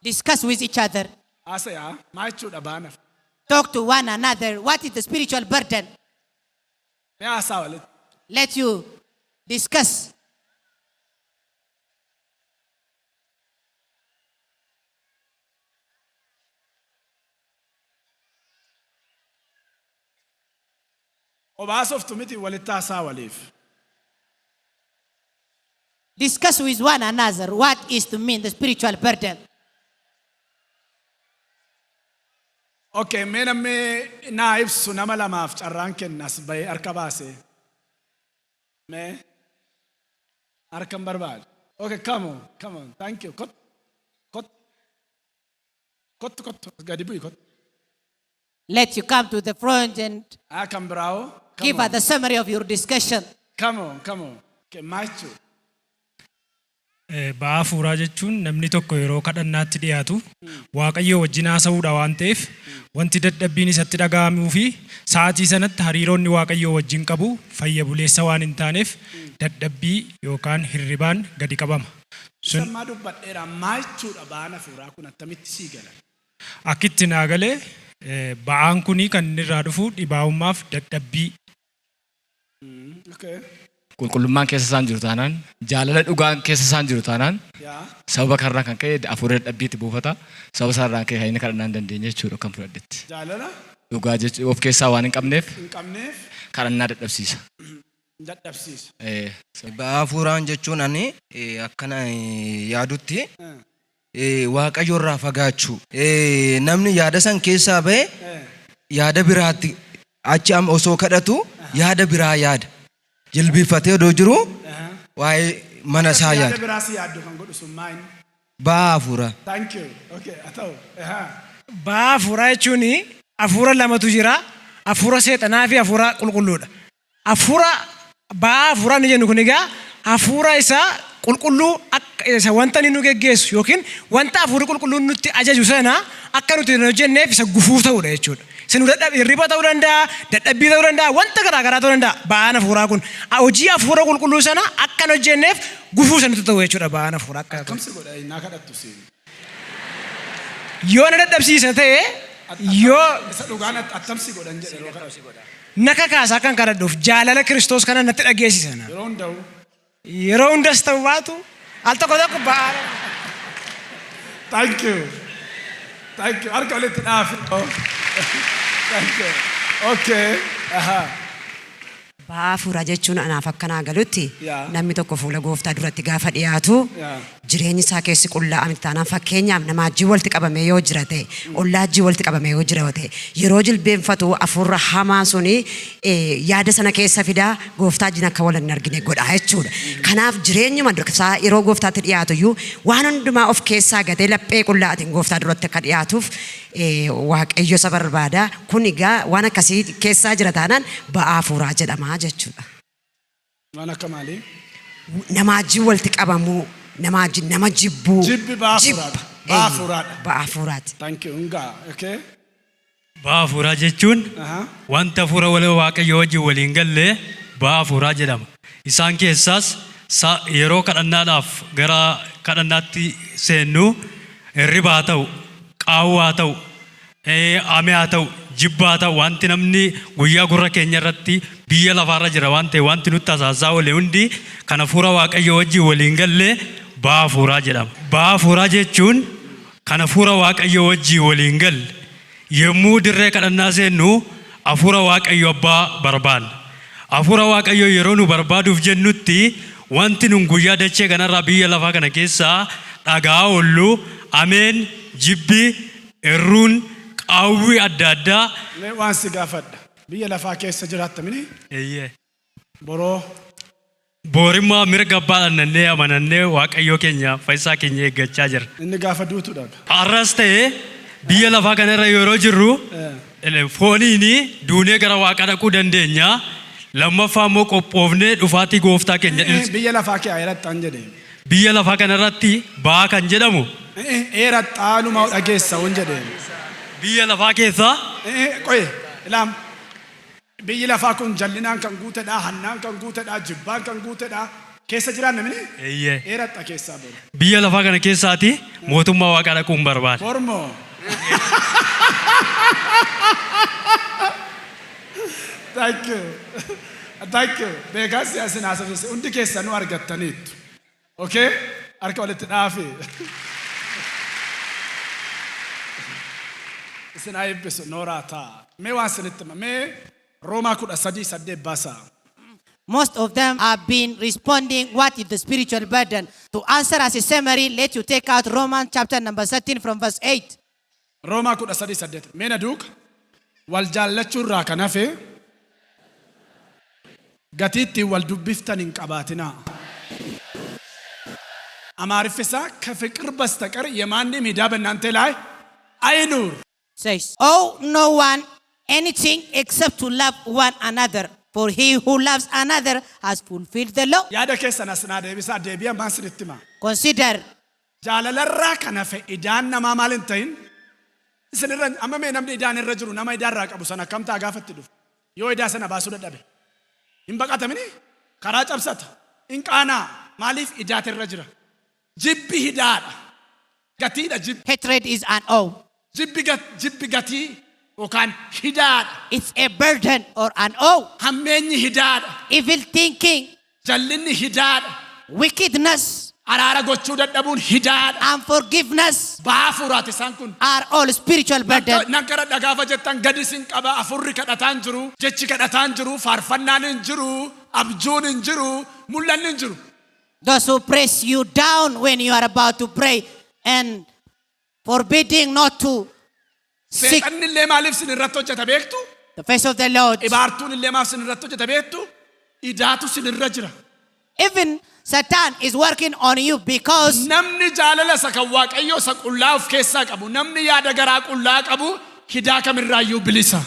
Discuss with each other. Haasa'a maa jechuudha ba'aan hafuuraa? Talk to one another. What is the spiritual burden? Mee haasa'a walitti. Let you discuss. Obaasoftu miti walitti haasa'a waliif. Discuss with one another what is to mean the spiritual burden. Okay, mee namni naa ibsu nama lamaaf carraan kennas bahee harka baase. Mee harkan barbaadu. Okay, come on. Thank you. Kottu. Gadi bu'i kottu. Let you come to the front and Kan biraawoo. give us the summary of your discussion. Come on. Okay, maa jechuudha? Ba'aa hafuuraa jechuun namni tokko yeroo kadhannaatti dhiyaatu waaqayyo wajjin haasa'uudha waan ta'eef wanti dadhabbiin isatti dhaga'amuu fi sa'aatii sanatti hariiroonni waaqayyo wajjin qabu fayya buleessa waan hin taaneef dadhabbii yookaan hirribaan gadi qabama. Sammaa dubbadheera maa jechuudha ba'aan hafuuraa kun attamitti sii gala? Akkitti naa galee ba'aan kunii kan inni irraa dhufu dhibaa'ummaaf dadhabbii. Okay. qulqullummaan keessa isaan jiru taanaan jaalala dhugaan keessa isaan jiru taanaan sababa kanarraa kan ka'e hafuura dadhabbiitti buufata sababa isaarraa ka'e inni kadhannaa hin dandeenye jechuudha kan fudhadhetti. Jaalala Dhugaa jechuun of keessaa waan hin qabneef kadhannaa dadhabsiisa. dadhabsiisa. Hafuuraan jechuun ani akkana yaadutti waaqayyo irraa fagaachuu. Namni yaada san keessaa ba'e yaada biraatti achi osoo kadhatu yaada biraa yaada. Jilbifatee odoo jiru waa'ee mana isaa yaada. Yaada biraa si yaaddu kan godhu sun maal? Ba'aa hafuuraa. Thank you. Okay, ata'u. Ba'aa hafuuraa jechuun hafuura lamatu jira. Hafuura seexanaa fi hafuura qulqulluudha. Hafuura ba'aa hafuuraa ni jennu kun egaa hafuura isaa qulqulluu isa wanta inni nu geggeessu yookiin wanta hafuurri qulqulluun nutti ajaju sana akka nuti hin hojjenneef isa gufuu ta'uudha jechuudha. Isin hirriba ta'uu danda'a, dadhabbii ta'uu danda'a, wanta garaagaraa ta'uu danda'a. Ba'aan hafuuraa kun hojii hafuura qulqulluu sana akka hin hojjenneef gufuu sana nutti ta'u jechuudha ba'aan hafuuraa akka. Kamsi godha innaa kadhattu siin. Yoo na dadhabsiisa ta'e yoo isa dhugaan attamsi godhan jedhe yeroo kadhattu. naka kaasaa kan kadhadhuuf jaalala Kiristoos kana natti dhageessisan. Yeroo hunda'u. Yeroo hundas ta'u baatu al tokko tokko ba'aa. Thank you. Thank you. Harka walitti dhaafi. Thank you. Okay. Ba'aa hafuuraa jechuun anaaf akkanaa galutti Yeah. namni tokko fuula gooftaa duratti gaafa dhiyaatu Yeah. jireenyi isaa keessi qullaa'aa miti taanaan fakkeenyaaf nama ajjii walitti qabamee yoo jira ta'e ollaa ajjii walitti qabamee yoo jira ta'e yeroo jilbeenfatu hafuurra hamaa suni yaada sana keessa fidaa gooftaa wajjin akka wal hin argine godha jechuudha. Kanaaf jireenyuma dursaa yeroo gooftaatti dhiyaatu iyyuu waan hundumaa of keessaa gatee laphee qullaa'aatiin gooftaa duratti akka dhiyaatuuf waaqayyo isa barbaada. Kun egaa waan akkasii keessaa jira taanaan ba'aa hafuuraa jedhama jechuudha. Waan akka maalii? Nama ajjii walitti qabamuu, nama jibbuu. Jibbi ba'aa hafuuraadha. Ba'aa hafuuraadha. Ba'aa hafuuraati. Thank you. Ungaa. Okay. Ba'aa hafuuraa jechuun wanta hafuura waaqayyo wajjin waliin galle ba'aa hafuuraa jedhama. Isaan keessaas yeroo kadhannaadhaaf gara kadhannaatti seennu hirribaa ta'u, qaawwaa ta'u, amee haa ta'u, jibbaa ta'u wanti namni guyyaa gurra keenya irratti biyya lafaarra jira waan ta'e wanti nutti asaasaa oole hundi kan hafuura waaqayyo wajjin waliin galle ba'aa hafuuraa jedhama. Ba'aa hafuuraa jechuun kan hafuura waaqayyo wajjin waliin galle yommuu dirree kadhannaa seennu hafuura waaqayyo abbaa barbaanna. Hafuura waaqayyo yeroo nu barbaaduuf jennutti wanti nun guyyaa dachee kanarraa biyya lafaa kana keessaa dhagaa oollu ameen, jibbi, irruun, qaawwii adda addaa. Mee waan si gaafadha. Biyya lafaa keessa jiraattamini? Eeyyee. Boroo. Boorimmaa mirga abbaadhaan nannee amanannee waaqayyo keenya fayyisaa keenya eeggachaa jira. Inni gaafa duutudha. Har'as ta'ee biyya lafaa kanarra yeroo jirru fooniini duunee gara waaqa dhaquu dandeenya. Lammaffaa immoo qophoofnee dhufaatii gooftaa keenya Biyya lafaa kee ayyarattaan jedhee. biyya lafaa kanarratti ba'aa kan jedhamu Xaanumaa dhageessa waan jedheen. biyya lafaa keessaa Qoye ilaam. Biyyi lafaa kun jallinaan kan guutedha, hannaan kan guutedha, jibbaan kan guutedha. Keessa jiraan namni? eeyyee Eeratta keessaa boru. biyya lafaa kana keessaati mootummaa waaqaa dhaquu hin barbaada. Mormoo. Thank you. Thank you. Beekaa siyaasin haasofise hundi keessanuu argattaniittu. Okay? Harka walitti dhaafi. Isin haa eebbisu nooraa ta'a. Mee waan isinitti hima. Mee Roomaa 13:8 baasaa. Most of them have been responding what is the spiritual burden. To answer as a summary, let you take out Romans chapter number 13 from verse 8. Roomaa 13:8. Mee na duuka. Wal jaallachuu irraa kan hafe gatiittiin wal dubbiftan hin qabaatinaa. Amaariffisa ከፍቅር በስተቀር የማንም ዕዳ በእናንተ ላይ አይኑር. Says, owe no one anything except to love one another. For he who loves another has fulfilled the law. Yaada keessan asnaa deebisaa deebi'a maan sinitti hima. Consider. Jaalalarraa kan hafe idaan namaa maal hin ta'in. Isinirra amma mee namni idaan irra jiru nama idaarraa qabu sana akkam ta'a gaafatti dhufu. Yoo idaa sana baasuu dadhabe. Hin baqatamini karaa cabsata. Hin qaanaa maaliif idaate irra jira. Jibbi hidaadha. Gatiidha jibbi. Hatred is an owe. Jibbi gatii yookaan hidaadha. It's a burden or an owe. Hammeenyi hidaadha. Evil thinking. Jallinni hidaadha. Wickedness Araara gochuu dadhabuun hidaadha. and forgiveness Ba'aa hafuuraati isaan kun. are all spiritual burden. Naggara dhagaafa jettan gadi sin qaba. Afurri kadhataan jiru. Jechi kadhataan jiru. Faarfannaan hin jiru. Abjuun hin jiru. Mul'anni hin jiru. Those who press you down when you are about to pray and forbidding not to seek Seexanni illee maaliif sin irratti hojjeta beektu? the face of the Lord. Ibaartuun illee maaf sin irratti hojjeta beektu? Idaatu sin irra jira. Even Satan is working on you because Namni jaalala isa kan Waaqayyoo isa qullaa of keessaa qabu. Namni yaada garaa qullaa qabu hidaa kamirraayyuu bilisa.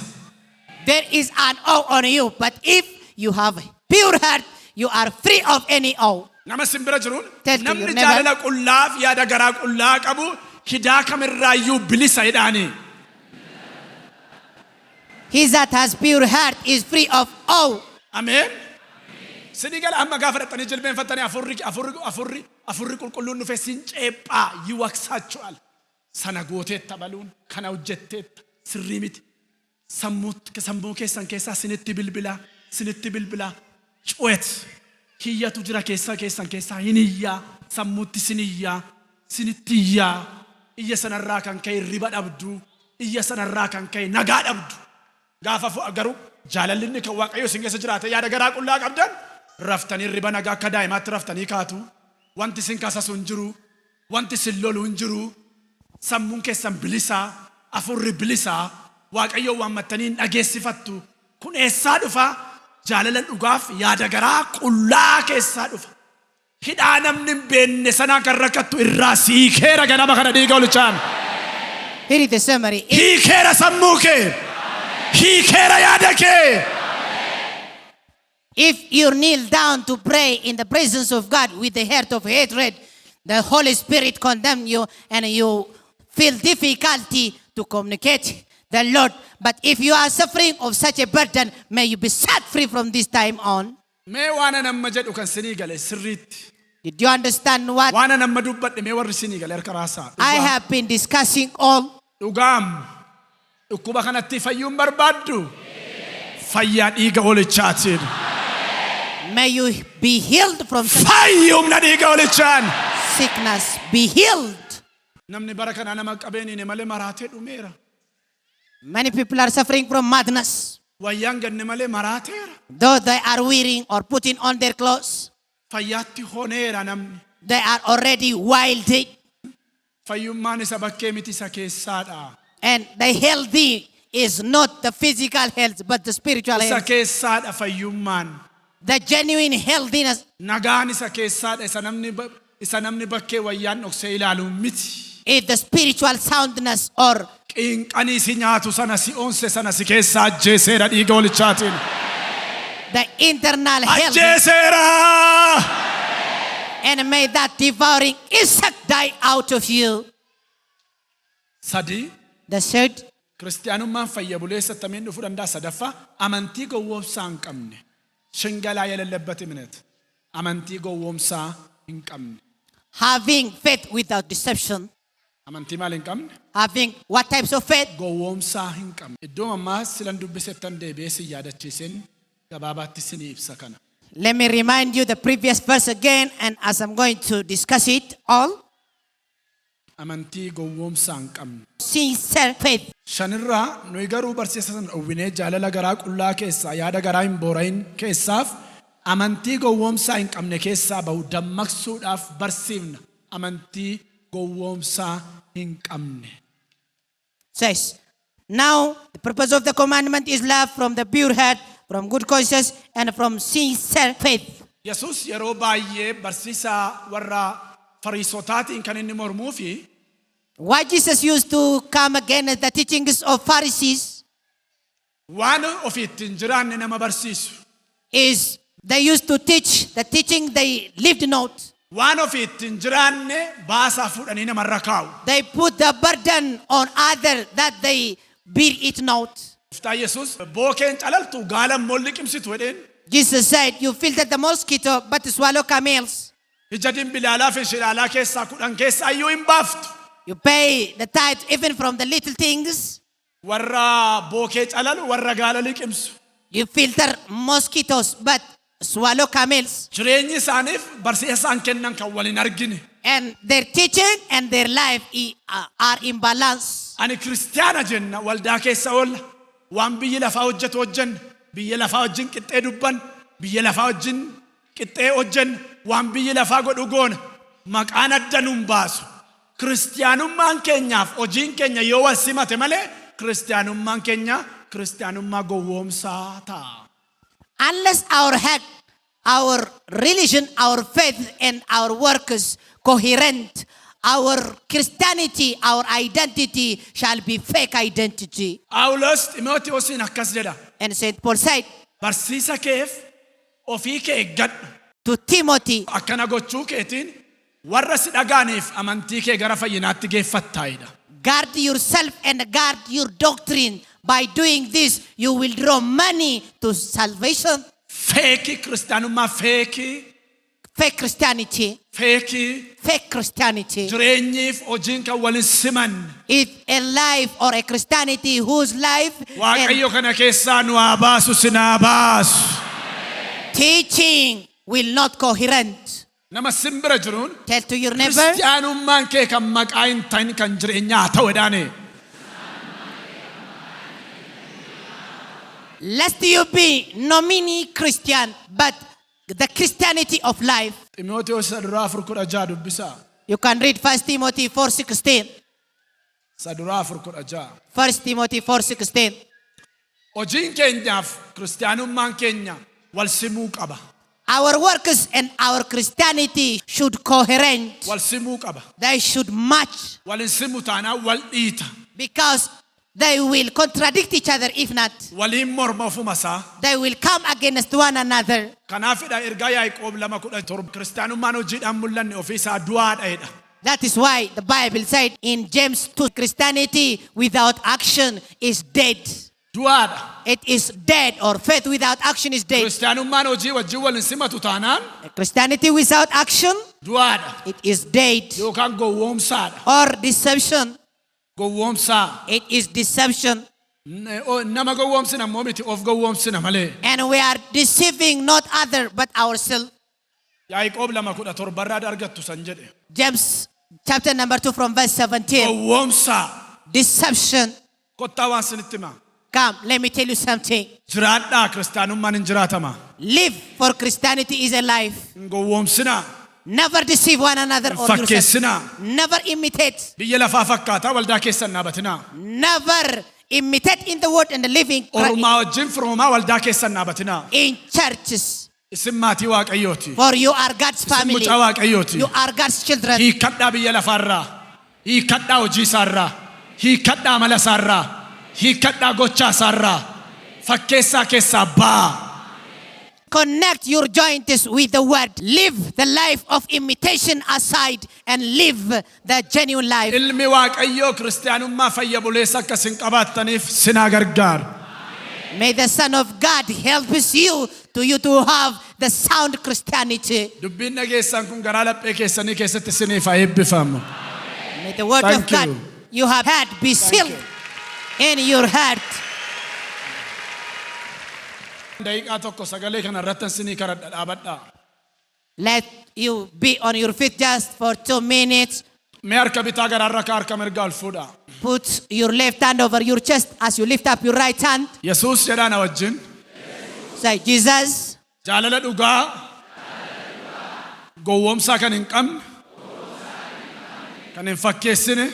there is an awe on you. But if you have a pure heart, you are free of any awe. Nama simbira jiruun Tell to namni your neighbor. jaalala qullaaf yaada garaa qullaa qabu hidaa kamirraayyuu bilisa jedhaani. He that has pure heart is free of awe. Ameen. Sidii gala amma gaafa dhaqxanii jilbeenfattanii afurri qulqulluun dhufee sin ceephaa yiwaqsaachu'al. Sana gooteetta baluun kana hojjetteetta sirrii miti. Sammuu keessan keessaa sinitti bilbilaa cu'et kiyyatu jira keessan keessaa hin iyyaa sammuutti sin iyyaa sinitti iyyaa iyya sanarraa kan ka'e riba dhabdu iyya sanarraa kan ka'e nagaa dhabdu gaafa garuu jaalallinni kan Waaqayyoo sin keessa jiraate yaada garaa qullaa qabdan raftanii riba nagaa akka daa'imaatti raftanii kaatu wanti sin kasasu hin jiru wanti sin lolu hin jiru sammuun keessan bilisaa afurri bilisaa Waaqayyoo waammattanii hin dhageessifattu kun eessaa dhufa jaalala dhugaaf yaada garaa qullaa keessaa dhufa hidhaa namni hin beenne sanaa kan rakkattu irraa siikeera ganama kana dhiiga olichaan Here is the summary. hiikeera sammuu kee hiikeera yaada kee. If you kneel down to pray in the presence of God with the heart of hatred, the Holy Spirit condemn you and you feel difficulty to communicate the Lord. But if you are suffering of such a burden, may you be set free from this time on. Mee waan nama jedhu kan sinii gale sirriitti. Did you understand what Waan nama dubbadhe mee warri sinii gale harka raasaa. I have been discussing all? Dhugaam. Dhukkuba kanatti fayyuun barbaaddu. Fayyaa dhiiga olichaatiin. May you be healed from such Fayyumna dhiiga olichaan. sickness. Be healed. Namni bara kana nama qabeeniin malee maraatee dhumeera. Many people are suffering from madness. Wayyaan ganne malee maraateera. Though they are wearing or putting on their clothes, Fayyaatti honeera namni. they are already wilded. Fayyummaan isa bakkee miti isa keessaadha. And the healthy is not the physical health, but the spiritual Isa health. keessaadha fayyummaan. The genuine healthiness Nagaan isa keessaadha isa namni bakkee wayyaan dhoksee ilaaluun miti. is the spiritual soundness or Qinqanii si nyaatu sana si onse sana si keessa ajjeeseera dhiiga olichaatiin. the internal health. Ajjeeseera! And may that devouring insect die out of you. Sadii The third, kiristiyaanummaan fayya buleessa attamiin dhufuu danda'a. Sadaffaa amantii gowwoomsaa hin qabne. Shingalaa የሌለበት እምነት amantii gowwoomsaa hin qabne. having faith without deception. Amantii maal hin qabne? Having what types of faith? Gowwoomsaa hin qabne. Iddoo ammaa silan dubbisettan deebi'ee si yaadachiisin gabaabaatti sin ibsa kana. Let me remind you the previous verse again, and as I'm going to discuss it all, Amantii gowwoomsaa hin qabne. sincere faith. Shanirraa nuyi garuu barsiisa sana dhowwinee jaalala garaa qullaa keessaa yaada garaa hin boora'in keessaaf amantii gowwoomsaa hin qabne keessaa bahu dammaqsuudhaaf barsiifna. Amantii gowwoomsaa hin qabne. Says, now the purpose of the commandment is love from the pure heart, from good conscience, and from sincere faith. Yesuus yeroo baay'ee barsiisaa warra Fariisotaatiin kan inni mormuu fi Why Jesus used to come against the teachings of Pharisees waan ofiitti hin jiraanne nama barsiisu. is they used to teach the teaching they lived not. Waan ofiitti hin jiraanne baasaa fuudhanii namarra kaa'u. They put the burden on others that they bear it not. Gooftaan Yesuus bookeen calaltu gaalan molli qimsitu jedheen. Jesus said, you filter the mosquito, but swallow camels. Ija dimbilaalaa fi shilaalaa keessaa 10 keessaa iyyuu hin baaftu. You pay the tithe even from the little things. Warra bookee calalu warra gaala liqimsu. You filter mosquitoes, but swallow camels. Jireenyi isaaniif barsiisa isaan kennan kan waliin argine. And their teaching and their life are in balance. Ani kiristiyaana jenna waldaa keessa oolla. Waan biyyi lafaa hojjetu hojjenna. Biyya lafaa wajjin qixxee dubban. Biyya lafaa wajjin qixxee hojjenna. Waan biyyi lafaa godhu goona. Maqaan adda nuun baasu. Kiristiyaanummaan keenyaaf hojiin keenya yoo wal simate malee kiristiyaanummaan keenya kiristiyaanummaa gowwoomsaa ta'a. Unless our religion, our faith, and our work is coherent, our Christianity, our identity shall be fake identity. Paulus Timoteosin akkas jedha. And St. Paul said Barsiisa keef ofii kee eeggadhu. to Timothy, Akkana gochuu keetiin warra si dhagaaniif amantii kee gara fayyinaatti geeffattaayidha. guard yourself and guard your doctrine. By doing this, you will draw money to salvation. Feekii kiristiyaanummaa feekii. Fake Christianity. Feekii. Fake Christianity. Jireenyiif hojiin kan walin siman. It's a life or a Christianity whose life Waaqayyo kana keessaa nu haa baasu sinaa baasu. teaching will not coherent. Nama simbira jiruun Tell to your neighbor, kiristiyaanummaan kee kan maqaa hin ta'in kan jireenyaa ta'u edhaane. lest you be nominee Christian, but the Christianity of life. Ximootewoos saduraa 4:16 dubbisaa. You can read 1 Timothy 4:16. Saduraa 4:16. 1 Timothy 4:16. Hojiin keenyaaf kiristiyaanummaan keenya wal simuu qaba. Our works and our Christianity should coherent. Wal simuu qaba. They should match, Walin simu taanaan wal dhiita. because they will contradict each other. If not, Waliin morma ofuma isaa. they will come against one another. Kanaafidha ergaa Yaaqoob 2:17 kiristiyaanummaan hojiidhaan mul'anne ofii isaa du'aadha. That is why the Bible said in James 2, Christianity without action is dead. Du'aadha. It is dead, or faith without action is dead. Kiristiyaanummaan hojii wajjin walin simatu taanaan Christianity without action, du'aadha. it is dead. Yookaan gowwoomsaadha. Or deception, Gowwoomsaa. it is deception. Nama gowwoomsina immoo miti of gowwoomsina malee. And we are deceiving not other but ourselves. Yaaqoob 2:17 irraa argattu san jedhe. James chapter number 2 from verse 17. Gowwoomsaa. Deception. Kottaa waan sinitti himaa. Come, let me tell you something. Jiraadhaa kiristiyaanummaan hin jiraatama. Live for Christianity is a life. Hin gowwoomsinaa. Never deceive one another or yourself. Fakkeessinaa. Never imitate. Biyya lafaa fakkaataa waldaa keessan dhaabatinaa. Never imitate in the word and the living Ormaa wajjin firoomaa waldaa keessan dhaabatinaa. in churches. Isin maatii Waaqayyooti. For you are God's Isin family. mucaa Waaqayyooti. You are God's children. Hiikkadhaa biyya lafaarraa. Hiikkadhaa hojii isaarraa. Hiikkadhaa amala isaarraa. Hiikkadhaa gochaa isaarraa. Fakkeessaa keessaa baa. Connect your joints with the word. Live the life of imitation aside and live the genuine life. Ilmi Waaqayyoo kiristiyaanummaa fayya buleessa akka isin qabaattaniif sinaa gargaara. May the Son of God help you to have the sound Christianity. Dubbiin dhageessan kun garaa laphee keessanii keessatti isiniif haa eebbifamu. May the word Thank of God you. you have had be sealed in your heart. Daqiiqaa tokko sagalee kana irratti isinii kadhadha dhaabadhaa. Let you be on your feet just for 2 minutes. Mee harka bitaa garaarra kaa harka mirgaa ol fuudhaa. Put your left hand over your chest as you lift up your right hand. Yesuus jedhaa na wajjin. Say, Jesus, Jaalala dhugaa. Gowwoomsaa kan hin qabne. Kan hin fakkeessine.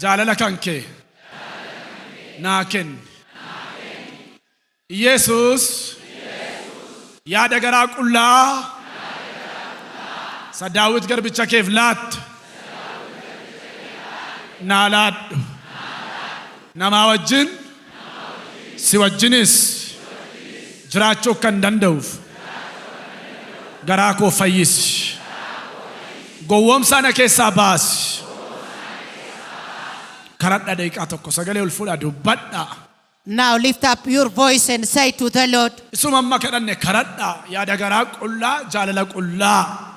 Jaalala kan kee. Naa kenni. Yesuus. Yaada garaa qullaa. Sa Daawit garbicha keef laattu. Naa laadhu. Namaa wajjin. Si wajjinis. Jiraachuu kan danda'uuf. Garaa koo fayyisi. Gowwoomsaa na keessaa baasi. Kadhadhaa daqiiqaa tokko sagalee ol fuudhaa dubbadhaa. now lift up your voice and say to the Lord, Isuma amma kadhanne kadhadhaa yaada garaa qullaa jaalala qullaa.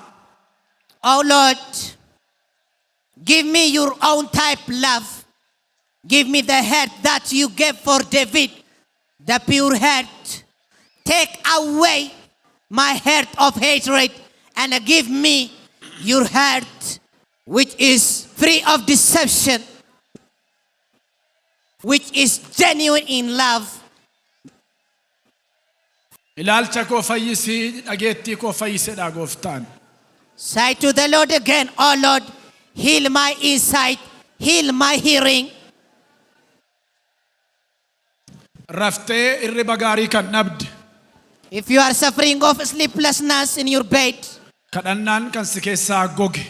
Oh Lord, give me your own type love. Give me the heart that you gave for David, the pure heart. take away my heart of hatred and give me your heart, which is free of deception, which is genuine in love. Ilaalcha koo fayyisii dhageettii koo fayyisedha gooftaan. Say to the Lord again, oh Lord, heal my insight, heal my hearing. Raftee irriba gaarii kan dhabde. If you are suffering of sleeplessness in your bed, Kadhannaan kan si keessaa goge.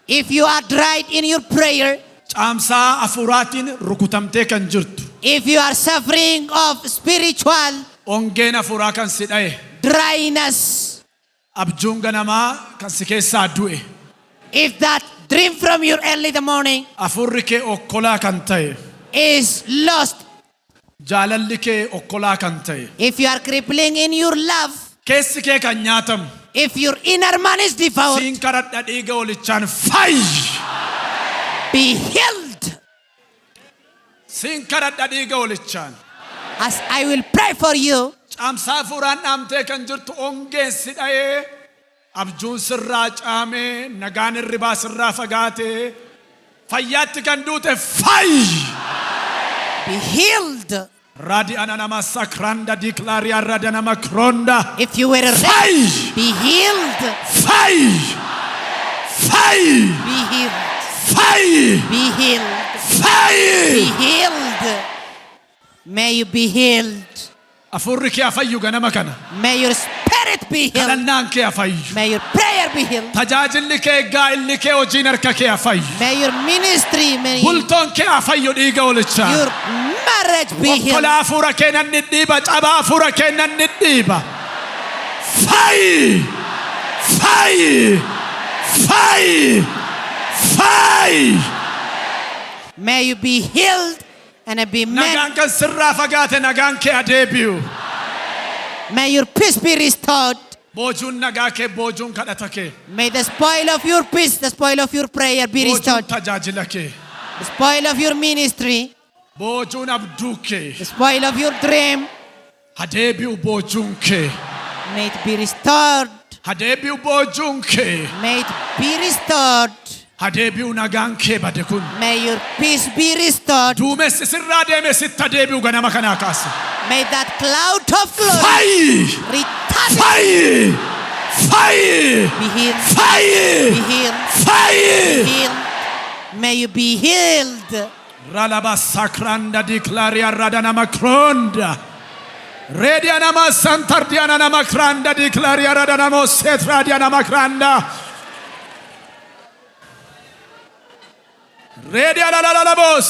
if you are dried in your prayer, Caamsaa afuuraatiin rukutamtee kan jirtu. if you are suffering of spiritual Ongeen afuuraa kan si dhaye. dryness, Abjuun ganamaa kan si keessaa du'e. if that dream from your early the morning Afurri kee okkolaa kan ta'e. is lost, Jaalalli kee okkolaa kan ta'e. if you are crippling in your love, Keessi kee kan nyaatamu. if your inner man is devoured, Siin karadha dhiiga olichaan fayyi. be healed. Siin karadha dhiiga olichaan. As I will pray for you, Caamsaa afuuraan dhaamtee kan jirtu ongeen si dhayee. Abjuun sirraa caamee. Nagaan irribaa sirraa fagaatee. Fayyaatti kan duute fayyi. be healed. Radi ananama sakranda diklaria radanama kronda. If you were ready, Fayyi. be healed. Fayyi. Fayyi. Be healed. Fayyi. Be healed. Be Fayyi. healed. May you be healed. Afurri kee afayyu ganama kana. May your spirit be healed. Kadhannaan kee afayyu. May your prayer be healed. Tajaajilli kee gaa'illi kee hojiin harka kee afayyu. May your ministry, may Bultoon kee afayyu dhiiga olichaa. your marriage be healed. Okkolaa afuura kee nan dhidhiiba. Cabaa afuura kee nan dhidhiiba. Fayyi. Fayyi. Fayyi. Fayyi. May you be healed and be made. Nagaan kan sirraa fagaate nagaan kee adeebi'u. May your peace be restored. Boojuun nagaa kee boojuun kadhata kee. May the spoil of your peace, the spoil of your prayer be Boojuun restored. tajaajila kee. The spoil of your ministry, Boojuun abduu kee. the spoil of your dream, Adeebi'u boojuun kee. may it be restored. Adeebi'u boojuun kee. May it be restored. Adeebi'u nagaan kee bade kun. May your peace be restored. Duumessi sirraa deeme sitti adeebi'u ganama kanaa kaase. May that cloud of glory Fayyi. return. Fayyi. Fayyi. Be healed. Be Fayyi. healed. Be Fayyi. healed. May you be healed. Ralaba sakranda diklaria radanama kronda. Redianama santardianama kranda diklaria radanamo setradianama kranda. Redialalabos.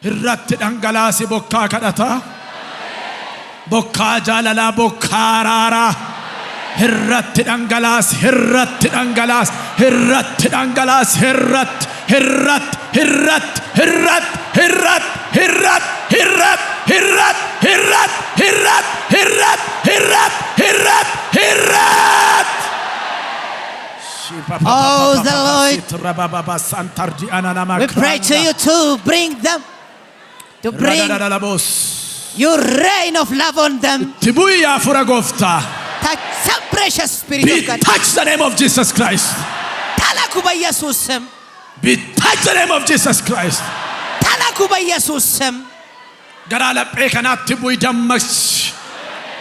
Irratti dhangalaasi bokkaa kadhata. Bokkaa jaalala bokkaa araara. Irratti dhangalaas, irratti dhangalaas, irratti dhangalaas, irratti, irratti, irratti, irratti, irratti, irratti, irratti, irratti, irratti, irratti, irratti, irratti, irratti. Oh, the Lord, we pray to you to bring them, to bring your reign of love on them. Tibuya fura gofta. Touch some precious spirit Be of God. touch the name of Jesus Christ. Talakuba Yesusem. Be touch the name of Jesus Christ. Talakuba Yesusem. Gara laphee kanaatti bu'i dammaqsi.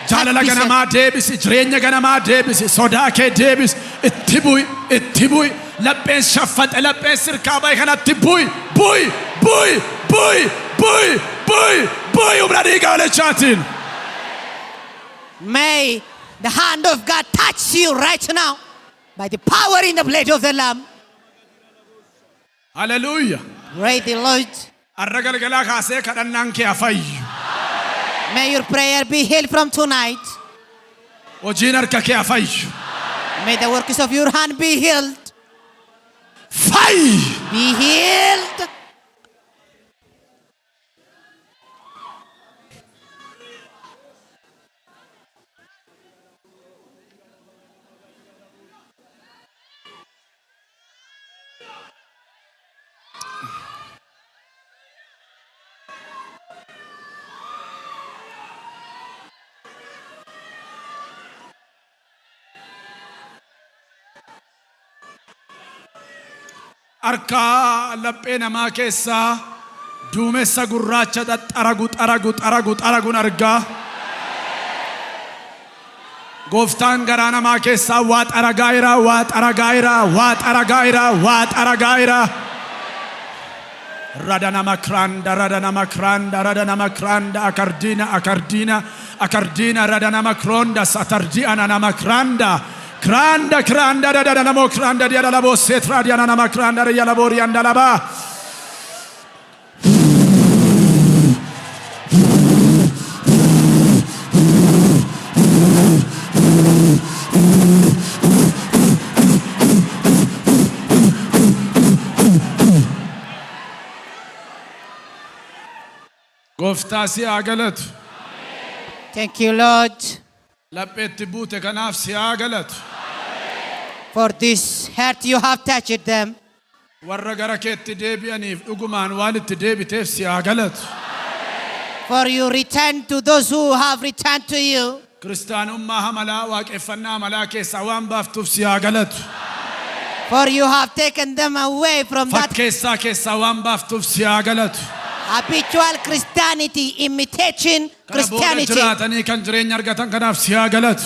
Jaalala ganamaa deebisi. Jireenya ganamaa deebisi. Sodaa kee deebisi. Itti bu'i. Itti bu'i. Lapheen shaffaxe. Lapheen sirkaa bahe kanatti bu'i. Bu'i. Bu'i. Bu'i. Bu'i. Bu'i. Bu'i. Humna dhiiga olichaatiin. May the hand of God touch you right now by the power in the blood of the Lamb. Hallelujah. Praise the Lord. Arra galgalaa kaasee kadhannaan kee afayyu. May your prayer be healed from tonight. Hojiin harka kee afayyu. May the works of your hand be healed. Fayyi. Be healed. Harka laphee namaa keessaa duumessa gurraacha xaraguun argaa. Gooftaan garaa namaa keessaa waa xaragaayira. Radana makranda akardina radana makronda satardi anana makranda kranda radana mokrando dia la bosse tradiana makranda ya labori andalaba. Gooftaa si haa galatu. Thank you, Lord, Lapheetti buute kanaaf si haa galatu. for this heart you have touched them. Warra gara keetti deebi'aniif dhugumaan waan itti deebiteef si haa galatu. For you return to those who have returned to you. Kiristaanummaa hamalaa waaqeffannaa hamalaa keessaa waan baaftuuf si haa galatu. For you have taken them away from that Fakkeessaa waan baaftuuf si haa galatu. habitual Christianity, imitating Kana booda Christianity. jiraatanii kan jireenya argatan kanaaf si haa galatu.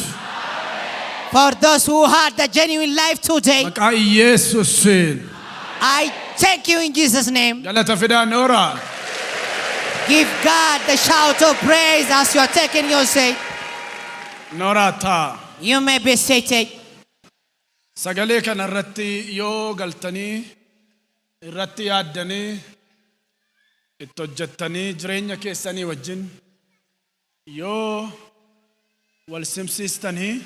For those who had the genuine life today, Maqaa Yesuusiin I thank you in Jesus' name. galata fidaa noora. Give God the shout of praise as you are taking your seat. Nooraa taa. You may be seated. Sagalee kana irratti yoo galtanii irratti yaaddanii itti hojjettanii jireenya keessanii wajjin yoo wal simsiistanii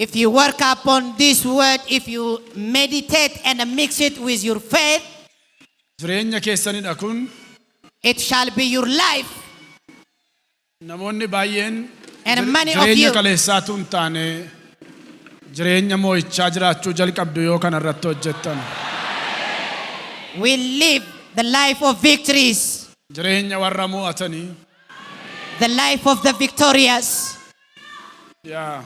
If you work upon this word, if you meditate and mix it with your faith, jireenya keessanidha kun. it shall be your life. Namoonni baay'een And many of jireenya you, kaleessaatu hin taane jireenya moo'ichaa jiraachuu jalqabdu yoo kana irratti hojjettan. will live the life of victories, Jireenya warra moo'atanii. the life of the victorious. Yaa